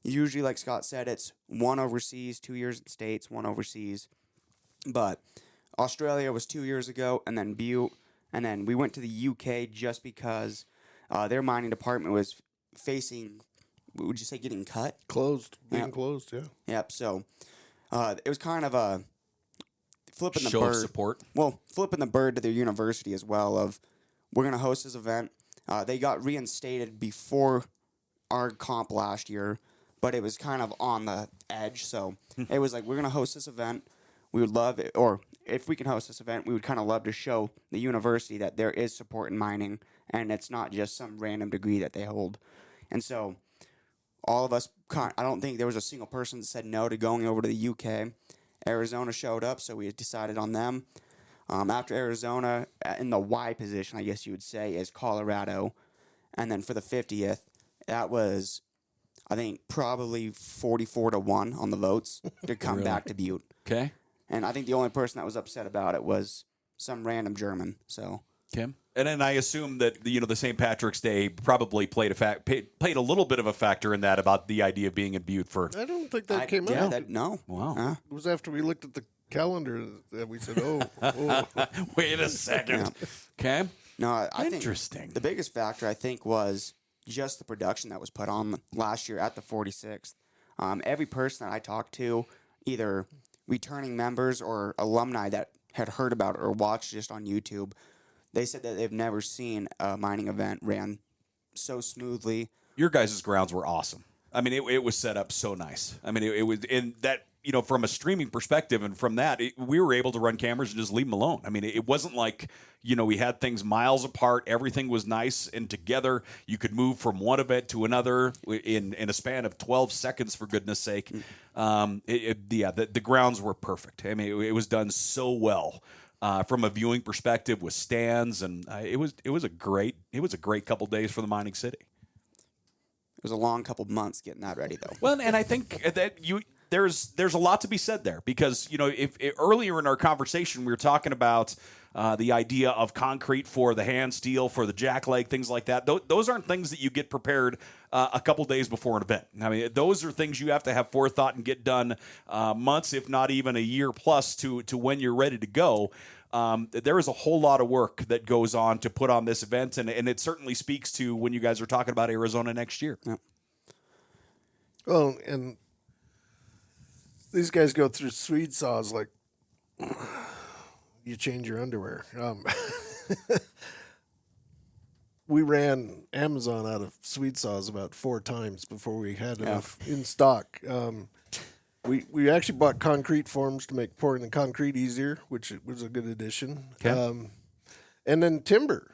Usually, like Scott said, it's 1 overseas, 2 years in States, 1 overseas. But Australia was 2 years ago, and then Butte. And then we went to the UK just because their mining department was facing, would you say, getting cut? Being closed, yeah. Yep, so it was kind of a flipping the show bird. Of support. Well, flipping the bird to their university as well of, we're going to host this event. They got reinstated before our comp last year, but it was kind of on the edge. So it was like, we're going to host this event. We would love it, or if we can host this event, we would kind of love to show the university that there is support in mining, and it's not just some random degree that they hold. And so all of us, I don't think there was a single person that said no to going over to the UK. Arizona showed up, so we decided on them. After Arizona, in the Y position, I guess you would say, is Colorado. And then for the 50th, that was, I think, probably 44-1 on the votes to come back to Butte. Okay. And I think the only person that was upset about it was some random German. So. Kim? And then I assume that the St. Patrick's Day probably played a little bit of a factor in that about the idea of being in Butte for. I don't think that came out. No. Wow. It was after we looked at the calendar that we said, oh. Wait a second. Yeah. Okay. No, I Interesting. think the biggest factor, I think, was just the production that was put on last year at the 46th. Every person that I talked to, either returning members or alumni that had heard about it or watched just on YouTube, they said that they've never seen a mining event ran so smoothly. Your guys' grounds were awesome. I mean, it was set up so nice. I mean, it was in that, from a streaming perspective and from that, we were able to run cameras and just leave them alone. I mean, it wasn't like, we had things miles apart. Everything was nice and together. You could move from one event to another in a span of 12 seconds, for goodness sake. The grounds were perfect. I mean, it was done so well. From a viewing perspective with stands, and it was a great couple days for the mining city. It was a long couple months getting that ready, though. Well, and I think that there's a lot to be said there because if earlier in our conversation we were talking about the idea of concrete for the hand steel, for the jackleg, things like that. Those aren't things that you get prepared a couple days before an event. I mean, those are things you have to have forethought and get done months, if not even a year plus, to when you're ready to go. There is a whole lot of work that goes on to put on this event, and it certainly speaks to when you guys are talking about Arizona next year. Yep. Well, and these guys go through Swede saws like you change your underwear. We ran Amazon out of Swede saws about 4 times before we had enough in stock. We actually bought concrete forms to make pouring the concrete easier, which was a good addition. Okay. And then timber.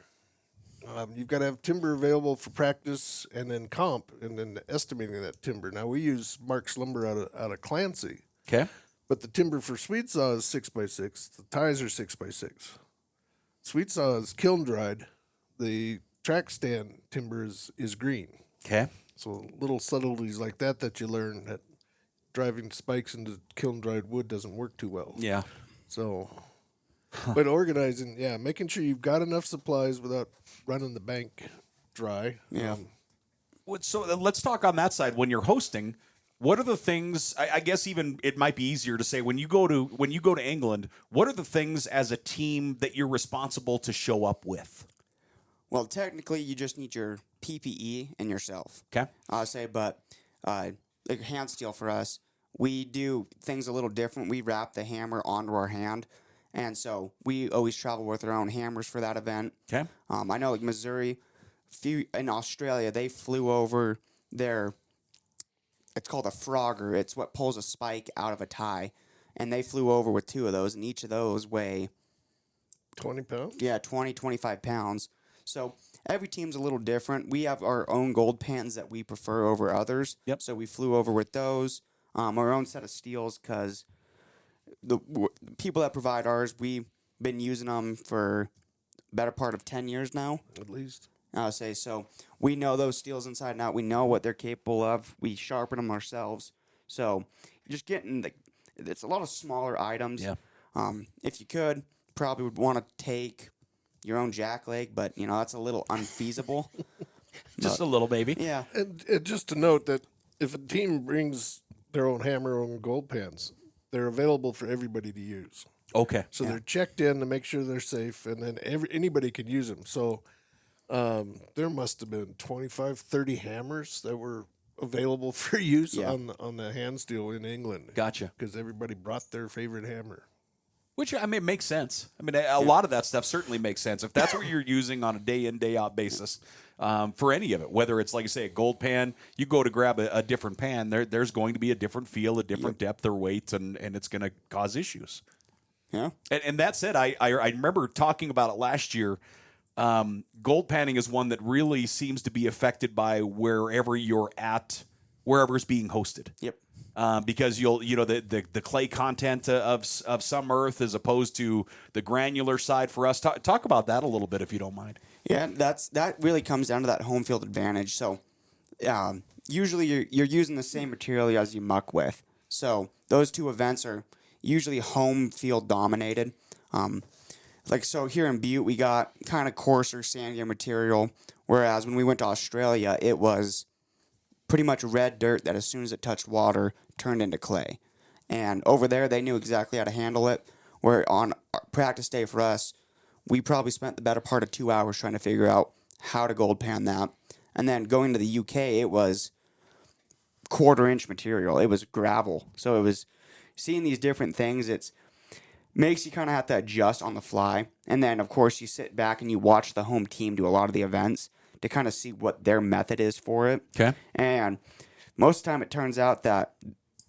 You've got to have timber available for practice and then comp and then estimating that timber. Now, we use Mark's Lumber out of Clancy. Okay. But the timber for Swede saw is 6x6. The ties are 6x6. Swede saw is kiln dried. The track stand timber is green. Okay. So little subtleties like that you learn that driving spikes into kiln dried wood doesn't work too well. Yeah. So, but organizing, making sure you've got enough supplies without running the bank dry. Yeah. So let's talk on that side. When you're hosting, what are the things? I guess even it might be easier to say when you go to England. What are the things as a team that you're responsible to show up with? Well, technically, you just need your PPE and yourself. Okay. I'll say, but like hand steel for us, we do things a little different. We wrap the hammer onto our hand, and so we always travel with our own hammers for that event. Okay. I know, like Missouri, in Australia, they flew over their. It's called a frogger. It's what pulls a spike out of a tie, and they flew over with 2 of those, and each of those weigh 20 pounds? Yeah, 20, 25 pounds. So every team's a little different. We have our own gold pans that we prefer over others. Yep. So we flew over with those. Our own set of steels because the people that provide ours, we've been using them for a better part of 10 years now. At least. I'll say so. We know those steels inside and out. We know what they're capable of. We sharpen them ourselves. So just getting it's a lot of smaller items. Yeah. If you could, probably would want to take your own jackleg, but that's a little unfeasible. Just a little, baby. Yeah. And just to note that if a team brings their own hammer or own gold pans, they're available for everybody to use. Okay. So they're checked in to make sure they're safe, and then anybody can use them. So there must have been 25, 30 hammers that were available for use on the hand steel in England. Gotcha. Because everybody brought their favorite hammer. Which, I mean, makes sense. I mean, a lot of that stuff certainly makes sense. If that's what you're using on a day-in, day-out basis for any of it, whether it's, like I say, a gold pan, you go to grab a different pan, there's going to be a different feel, a different depth or weight, and it's going to cause issues. Yeah. And that said, I remember talking about it last year. Gold panning is one that really seems to be affected by wherever you're at, wherever it's being hosted. Yep. Because the clay content of some earth as opposed to the granular side for us. Talk about that a little bit if you don't mind. Yeah, that really comes down to that home field advantage. So usually you're using the same material as you muck with. So those 2 events are usually home field dominated. So here in Butte, we got kind of coarser, sandier material, whereas when we went to Australia, it was pretty much red dirt that as soon as it touched water, turned into clay. And over there, they knew exactly how to handle it, where on practice day for us, we probably spent the better part of 2 hours trying to figure out how to gold pan that. And then going to the UK, it was quarter-inch material. It was gravel. So it was seeing these different things. It's makes you kind of have to adjust on the fly. And then, of course, you sit back and you watch the home team do a lot of the events to kind of see what their method is for it. Okay. And most of the time it turns out that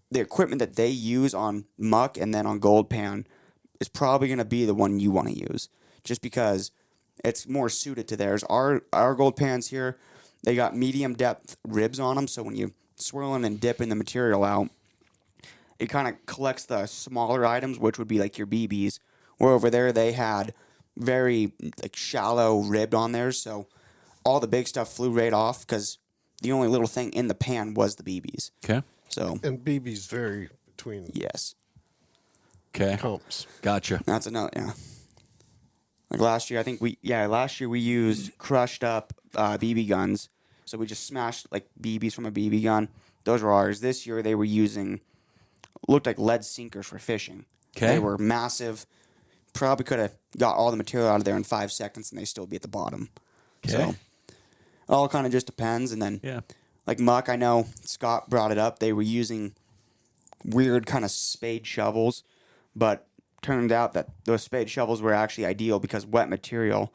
the equipment that they use on muck and then on gold pan is probably going to be the one you want to use just because it's more suited to theirs. Our gold pans here, they got medium depth ribs on them. So when you swirling and dipping the material out, it kind of collects the smaller items, which would be like your BBs, where over there they had very like shallow ribbed on theirs. So all the big stuff flew right off because the only little thing in the pan was the BBs. Okay. So And BBs vary between yes. Okay. comps. Gotcha. That's another, yeah. Like last year, last year we used crushed up BB guns. So we just smashed like BBs from a BB gun. Those were ours. This year they were using, looked like lead sinkers for fishing. Okay. They were massive. Probably could have got all the material out of there in 5 seconds and they still be at the bottom. Okay. So it all kind of just depends. And then Yeah. like muck, I know Scott brought it up. They were using weird kind of spade shovels, but turned out that those spade shovels were actually ideal because wet material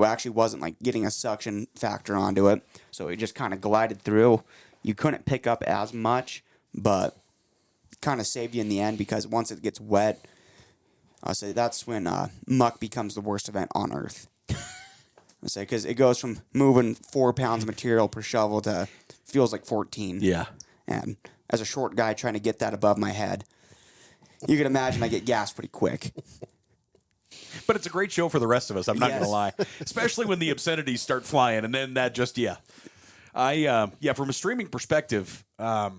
actually wasn't like getting a suction factor onto it. So it just kind of glided through. You couldn't pick up as much, but kind of saved you in the end because once it gets wet, I'll say that's when muck becomes the worst event on earth. I say because it goes from moving 4 pounds of material per shovel to feels like 14. Yeah. And as a short guy trying to get that above my head, you can imagine I get gassed pretty quick. But it's a great show for the rest of us. I'm not going to Yes. lie, especially when the obscenities start flying, and then that just from a streaming perspective, I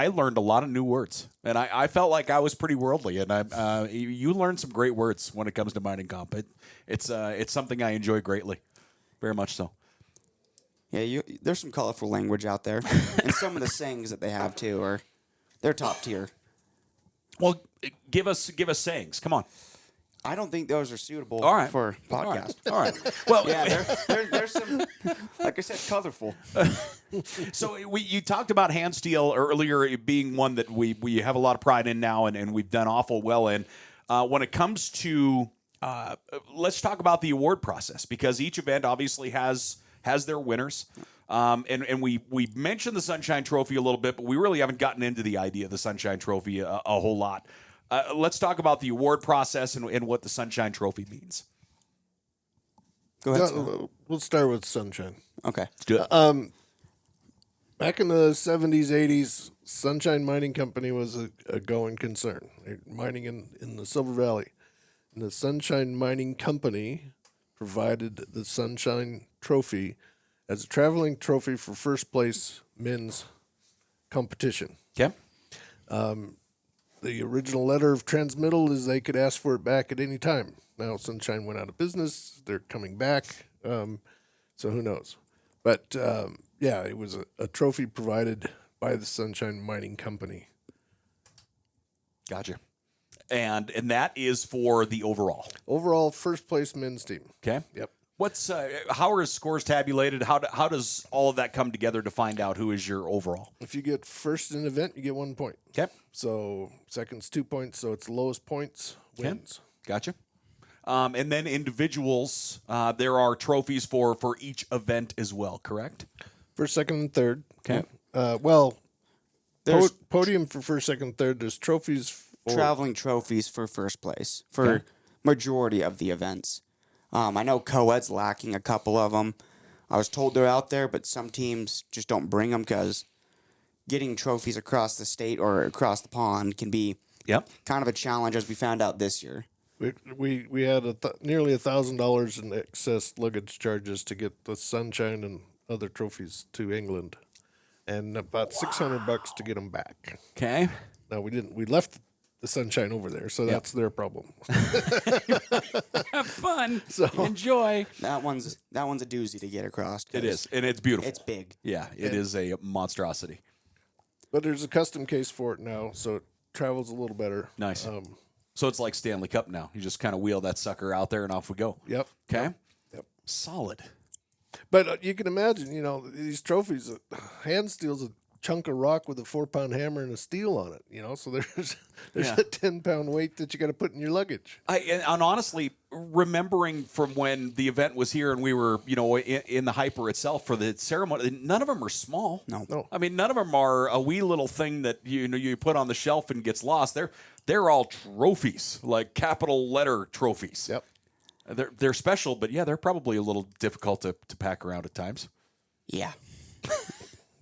learned a lot of new words, and I felt like I was pretty worldly, and you learned some great words when it comes to mining comp. It's something I enjoy greatly, very much so. Yeah, there's some colorful language out there, and some of the sayings that they have too they're top tier. Well, give us sayings. Come on. I don't think those are suitable All right. for podcast. All right. Well, Yeah, there's some, like I said, colorful. So you talked about hand steel earlier being one that we have a lot of pride in now, and we've done awful well in. When it comes to, let's talk about the award process, because each event obviously has their winners. And we mentioned the Sunshine Trophy a little bit, but we really haven't gotten into the idea of the Sunshine Trophy a whole lot. Let's talk about the award process and what the Sunshine Trophy means. Go ahead. Scott. We'll start with Sunshine. Okay. Let's do it. Back in the 70s, 80s, Sunshine Mining Company was a going concern. They're mining in the Silver Valley. And the Sunshine Mining Company provided the Sunshine Trophy as a traveling trophy for first place men's competition. Okay. The original letter of transmittal is they could ask for it back at any time. Now Sunshine went out of business. They're coming back. So who knows? But it was a trophy provided by the Sunshine Mining Company. Gotcha. And that is for the overall. Overall first place men's team. Okay. Yep. What's how are scores tabulated? How does all of that come together to find out who is your overall? If you get first in an event, you get 1 point. Okay. So second's 2 points. So it's the lowest points wins. Gotcha. And then individuals, there are trophies for each event as well, correct? First, second, and third. Okay. There's Podium for first, second, third. There's trophies for traveling trophies for first place for majority of the events. I know co-ed's lacking a couple of them. I was told they're out there, but some teams just don't bring them because getting trophies across the state or across the pond can be kind of a challenge, as we found out this year. We had nearly $1,000 in excess luggage charges to get the Sunshine and other trophies to England, and about $600 to get them back. Okay. Now we didn't. We left the Sunshine over there, so that's their problem. Have fun. Enjoy. That one's a doozy to get across. It is, and it's beautiful. It's big. Yeah, it is a monstrosity. But there's a custom case for it now, so it travels a little better. Nice. So it's like Stanley Cup now. You just kind of wheel that sucker out there, and off we go. Yep. Okay. Yep. Solid. But you can imagine, these trophies. Hand steel's a chunk of rock with a 4-pound hammer and a steel on it. So there's Yeah. a 10-pound weight that you got to put in your luggage. And honestly, remembering from when the event was here and we were, in the hyper itself for the ceremony, none of them are small. No. I mean, none of them are a wee little thing that you put on the shelf and gets lost. They're all trophies, like capital letter trophies. Yep. They're special, but yeah, they're probably a little difficult to pack around at times. Yeah.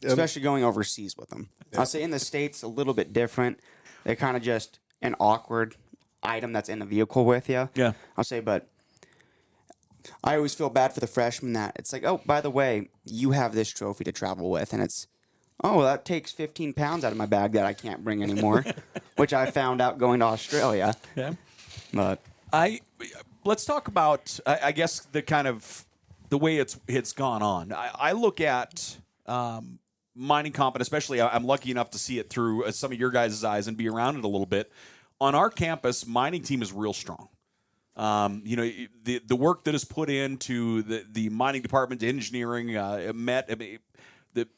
Especially going overseas with them. I'll say in the States, a little bit different. They're kind of just an awkward item that's in the vehicle with you. Yeah. I'll say, but I always feel bad for the freshmen that it's like, oh, by the way, you have this trophy to travel with. And it's, oh, that takes 15 pounds out of my bag that I can't bring anymore, which I found out going to Australia. Yeah. But Let's talk about, I guess, the kind of the way it's gone on. I look at mining comp, and especially I'm lucky enough to see it through some of your guys' eyes and be around it a little bit. On our campus, mining team is real strong. The work that is put into the mining department, engineering, the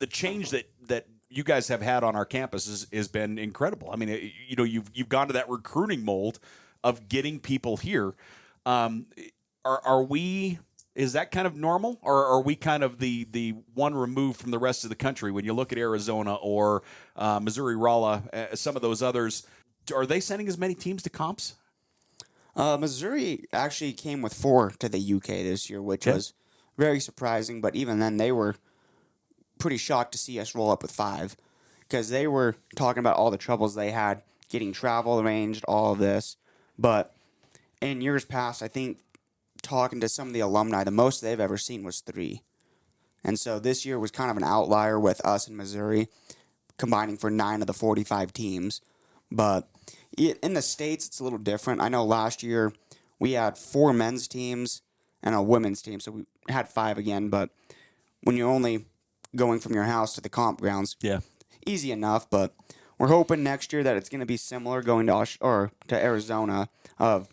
change that you guys have had on our campus has been incredible. I mean, you've gone to that recruiting mold of getting people here. Are we? Is that kind of normal, or are we kind of the one removed from the rest of the country? When you look at Arizona or Missouri, Rolla, some of those others, are they sending as many teams to comps? Missouri actually came with 4 to the UK this year, which was very surprising. But even then, they were pretty shocked to see us roll up with 5 because they were talking about all the troubles they had getting travel arranged, all of this. But in years past, I think talking to some of the alumni, the most they've ever seen was 3. And so this year was kind of an outlier with us in Missouri combining for 9 of the 45 teams. But in the States, it's a little different. I know last year we had 4 men's teams and a women's team, so we had 5 again. But when you're only going from your house to the comp grounds, easy enough. But we're hoping next year that it's going to be similar going to Arizona of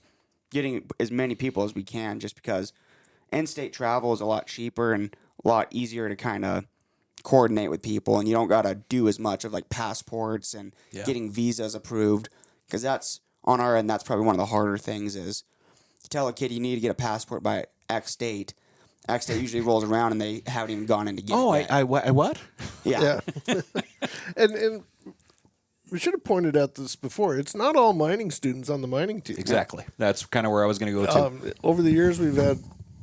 getting as many people as we can, just because in-state travel is a lot cheaper and a lot easier to kind of coordinate with people, and you don't got to do as much of like passports and getting visas approved, because that's on our end. That's probably one of the harder things is to tell a kid you need to get a passport by X date. X date usually rolls around and they haven't even gone in to get it yet. I what? Yeah. And we should have pointed out this before. It's not all mining students on the mining team. Exactly. That's kind of where I was going to go to. Over the years, we've had,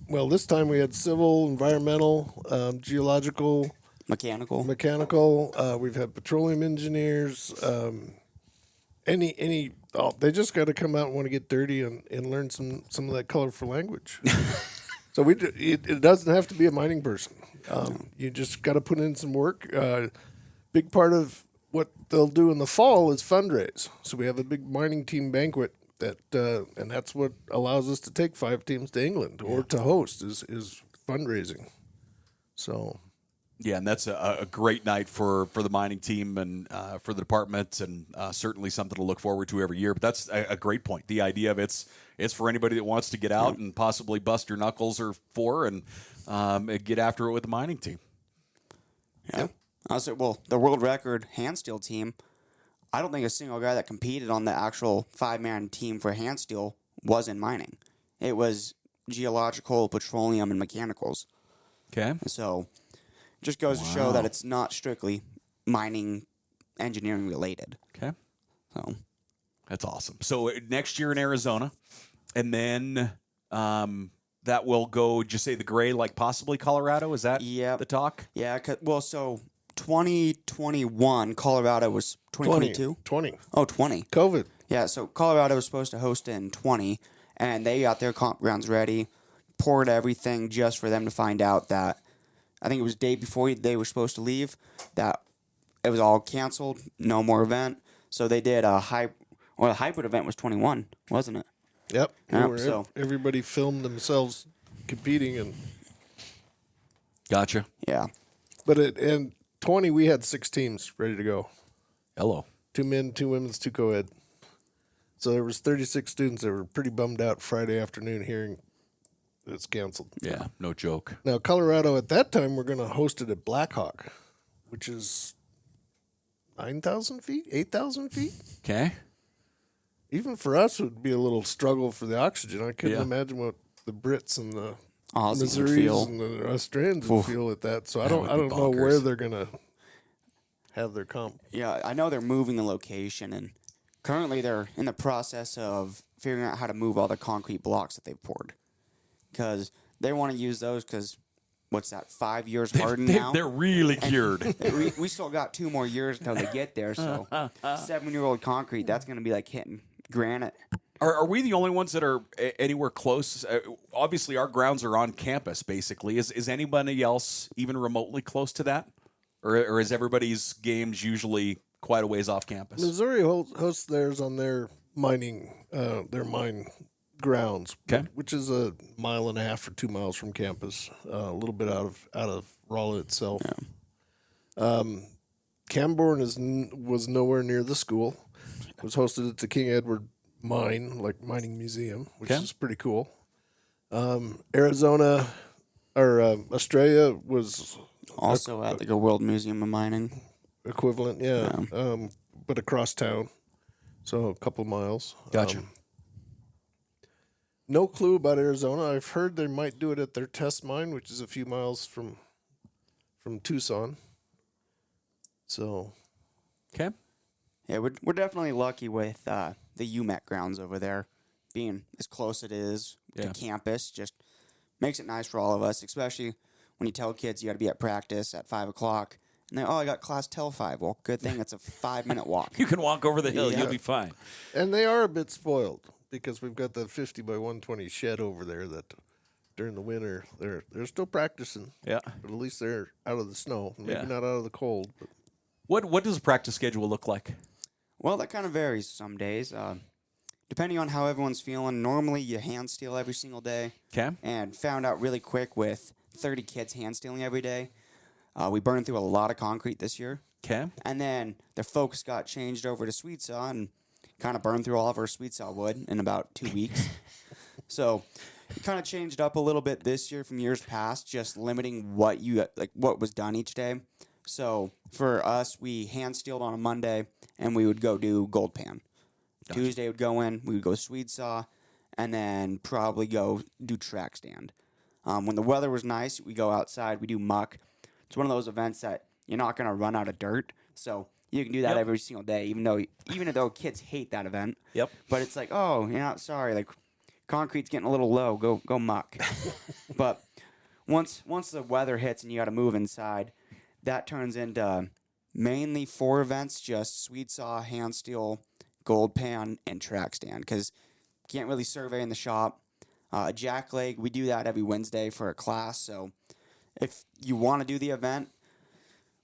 this time we had civil, environmental, geological, Mechanical. We've had petroleum engineers. They just got to come out and want to get dirty and learn some of that colorful language. So it doesn't have to be a mining person. You just got to put in some work. Big part of what they'll do in the fall is fundraise. So we have a big mining team banquet and that's what allows us to take 5 teams to England or to host is fundraising. So. Yeah, and that's a great night for the mining team and for the department, and certainly something to look forward to every year. But that's a great point. The idea of it's for anybody that wants to get out and possibly bust your knuckles or 4 and get after it with the mining team. Yeah. I said, the world record hand steel team, I don't think a single guy that competed on the actual 5-man team for hand steel was in mining. It was geological, petroleum, and mechanicals. Okay. So just goes to show that it's not strictly mining engineering related. Okay. So that's awesome. So next year in Arizona, and then that will go, just say the gray, like possibly Colorado? Is that the talk? Yeah. So 2021, Colorado was 2022? 20. Oh, 20. COVID. Yeah, so Colorado was supposed to host in 20, and they got their comp grounds ready, poured everything just for them to find out that, I think it was the day before they were supposed to leave, that it was all canceled, no more event. So they did the hybrid event was 21, wasn't it? Yep. So everybody filmed themselves competing and. Gotcha. Yeah. But in 20, we had 6 teams ready to go. Hello. 2 men, 2 women's, 2 co-ed. So there was 36 students that were pretty bummed out Friday afternoon hearing it's canceled. Yeah, no joke. Now, Colorado at that time, we're going to host it at Black Hawk, which is 9,000 feet, 8,000 feet. Okay. Even for us, it would be a little struggle for the oxygen. I couldn't imagine what the Brits and the Aussies would Missouris feel. and the Australians would feel at that. So I don't would be know where bonkers. they're going to have their comp. Yeah, I know they're moving the location, and currently they're in the process of figuring out how to move all the concrete blocks that they've poured. Because they want to use those because, what's that, 5 years hardened now? They're really cured. we still got 2 more years until they get there, so 7-year-old concrete, that's going to be like hitting granite. Are we the only ones that are anywhere close? Obviously, our grounds are on campus, basically. Is anybody else even remotely close to that? Or is everybody's games usually quite a ways off campus? Missouri hosts theirs on their mine grounds, Okay. which is 1.5 miles or 2 miles from campus, a little bit out of Rolla itself. Camborne was nowhere near the school. It was hosted at the King Edward mining museum, which is pretty cool. Arizona or Australia was Also at like a World Museum of Mining. equivalent, but across town, so a couple miles. Gotcha. No clue about Arizona. I've heard they might do it at their test mine, which is a few miles from Tucson. So, Okay. Yeah, we're definitely lucky with the UMEC grounds over there being as close it is Yeah. to campus. Just makes it nice for all of us, especially when you tell kids you got to be at practice at 5 o'clock. And I got class till 5. Well, good thing it's a 5-minute walk. You can walk over the hill. Yeah. You'll be fine. and they are a bit spoiled because we've got the 50 by 120 shed over there that during the winter they're still practicing. Yeah. But at least they're out of the snow, maybe Yeah. not out of the cold. But What does a practice schedule look like? Well, that kind of varies some days. Depending on how everyone's feeling, normally you hand steel every single day. Okay. And found out really quick with 30 kids hand steeling every day. We burned through a lot of concrete this year. Okay. And then the focus got changed over to sweet saw and kind of burned through all of our sweet saw wood in about 2 weeks. So it kind of changed up a little bit this year from years past, just limiting what was done each day. So for us, we hand steeled on a Monday, and we would go do gold pan. Gotcha. Tuesday would go in, we would go sweet saw, and then probably go do track stand. When the weather was nice, we go outside, we do muck. It's one of those events that you're not going to run out of dirt, so you can do that every single day, even though kids hate that event. Yep. But it's like, oh, you're not sorry, like concrete's getting a little low, go muck. But once the weather hits and you got to move inside, that turns into mainly 4 events, just sweet saw, hand steel, gold pan, and track stand, because you can't really survey in the shop. Jack leg, we do that every Wednesday for a class, so if you want to do the event,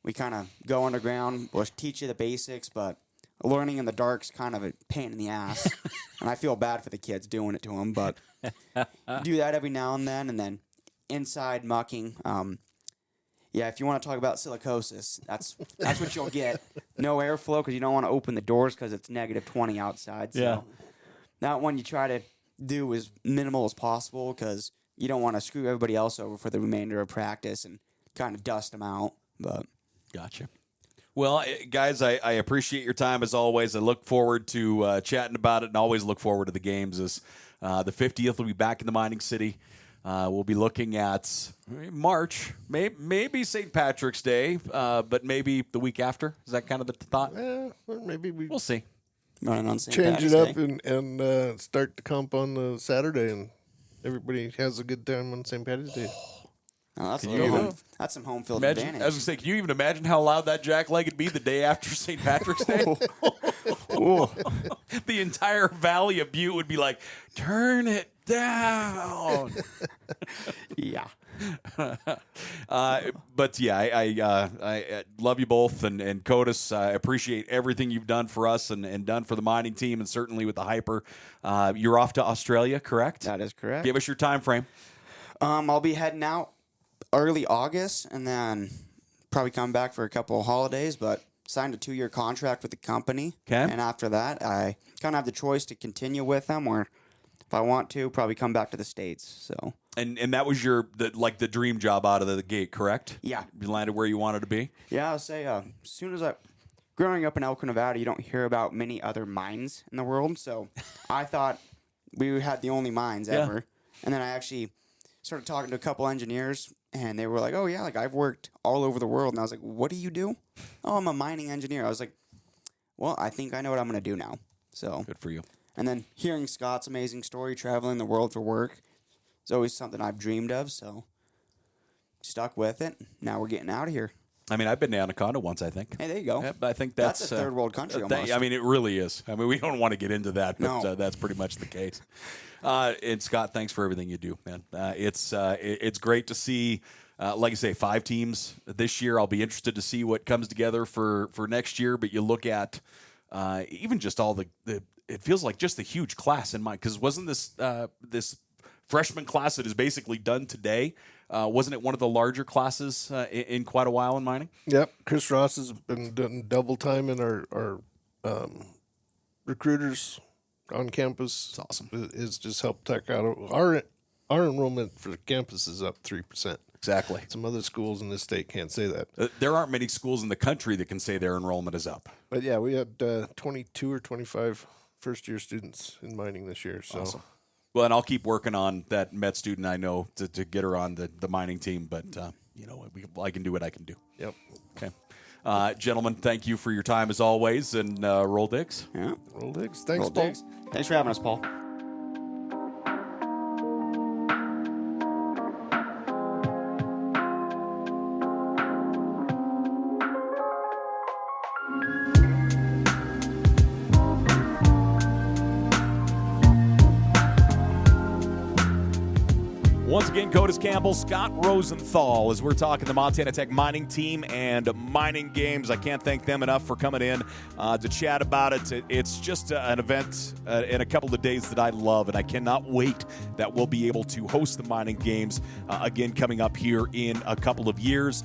we kind of go underground, we'll teach you the basics, but learning in the dark's kind of a pain in the ass, and I feel bad for the kids doing it to them, but do that every now and then inside mucking, if you want to talk about silicosis, that's what you'll get. No airflow because you don't want to open the doors because it's negative 20 outside. So that one you try to do as minimal as possible because you don't want to screw everybody else over for the remainder of practice and kind of dust them out. But Gotcha. Well, guys, I appreciate your time as always. I look forward to chatting about it and always look forward to the games. As the 50th will be back in the mining city. We'll be looking at March, maybe St. Patrick's Day, but maybe the week after. Is that kind of the thought? or maybe We'll see. running on St. change it Patty's up Day. and start the comp on the Saturday, and everybody has a good time on St. Patty's Day. Oh, that's, a you little even- home, that's some home field Imagine, advantage. I was going to say, can you even imagine how loud that jackleg would be the day after St. Patrick's Day? The entire valley of Butte would be like, turn it down. Yeah. But yeah, I love you both, and Kodis, I appreciate everything you've done for us and done for the mining team, and certainly with the hyper. You're off to Australia, correct? That is correct. Give us your time frame. I'll be heading out early August and then probably come back for a couple of holidays, but signed a 2-year contract with the company. Okay. And after that, I kind of have the choice to continue with them, or if if I want to, probably come back to the States. So. And that was the dream job out of the gate, correct? Yeah. You landed where you wanted to be? Yeah, I'll say as soon as growing up in Elko, Nevada, you don't hear about many other mines in the world. So I thought we had the only mines ever. And then I actually started talking to a couple engineers, and they were like, oh, yeah, like I've worked all over the world. And I was like, what do you do? Oh, I'm a mining engineer. I was like, well, I think I know what I'm going to do now. So good for you. And then hearing Scott's amazing story, traveling the world for work, is always something I've dreamed of. So stuck with it. Now we're getting out of here. I mean, I've been to Anaconda once, I think. Hey, there you go. Yeah, I think that's a third world country almost. I mean, it really is. I mean, we don't want to get into that, but No. That's pretty much the case. And Scott, thanks for everything you do, man. It's great to see, like I say, 5 teams this year. I'll be interested to see what comes together for next year. But you look at even just all the it feels like just a huge class in mind, because wasn't this freshman class that is basically done today? Wasn't it one of the larger classes in quite a while in mining? Yep. Chris Ross has been doing double time in our recruiters on campus. It's awesome. It's just helped tech out. Our enrollment for the campus is up 3%. Exactly. Some other schools in this state can't say that. There aren't many schools in the country that can say their enrollment is up. But yeah, we had 22 or 25 first-year students in mining this year. So. Awesome. Well, and I'll keep working on that Met student I know to get her on the mining team. But, I can do what I can do. Yep. Okay. Gentlemen, thank you for your time as always. And RollDiggs. Yeah. RollDiggs. Thanks, RollDiggs. Paul. Thanks for having us, Paul. Once again, Kodis Campbell, Scott Rosenthal, as we're talking the Montana Tech mining team and mining games. I can't thank them enough for coming in to chat about it. It's just an event in a couple of days that I love, and I cannot wait that we'll be able to host the mining games again coming up here in a couple of years.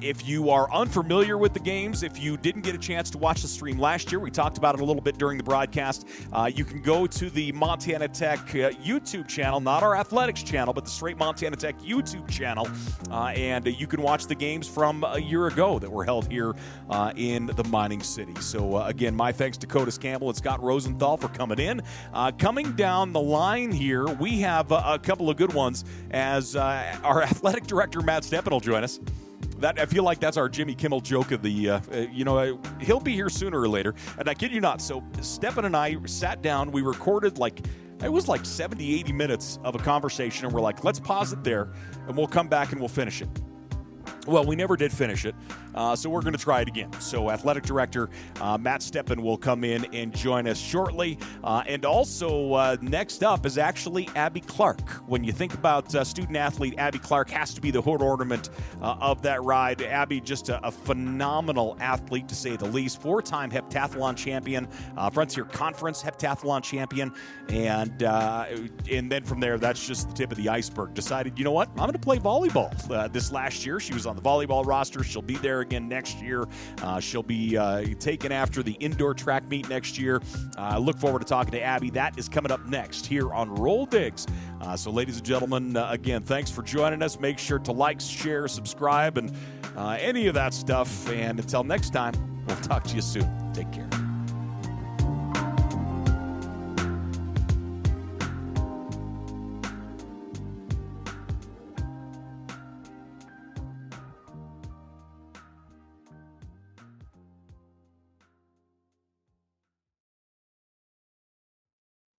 If you are unfamiliar with the games, if you didn't get a chance to watch the stream last year, we talked about it a little bit during the broadcast. You can go to the Montana Tech YouTube channel, not our athletics channel, but the Straight Montana Tech YouTube channel, and you can watch the games from a year ago that were held here in the mining city. So, again, my thanks to Kodis Campbell and Scott Rosenthal for coming in. Coming down the line here, we have a couple of good ones as our athletic director, Matt Steppen, will join us. I feel like that's our Jimmy Kimmel joke of the, he'll be here sooner or later. And I kid you not. So Steppen and I sat down. We recorded it was 70, 80 minutes of a conversation. And we're like, let's pause it there and we'll come back and we'll finish it. Well, we never did finish it, so we're going to try it again. So athletic director Matt Steppen will come in and join us shortly. And also next up is actually Abby Clark. When you think about student-athlete, Abby Clark has to be the hood ornament of that ride. Abby, just a phenomenal athlete, to say the least. 4-time heptathlon champion, Frontier Conference heptathlon champion. And then from there, that's just the tip of the iceberg. Decided, you know what, I'm going to play volleyball. This last year, she was on the volleyball roster. She'll be there again next year. She'll be taken after the indoor track meet next year. I look forward to talking to Abby. That is coming up next here on RollDiggs. So, ladies and gentlemen, again, thanks for joining us. Make sure to like, share, subscribe, and any of that stuff. And until next time, we'll talk to you soon. Take care.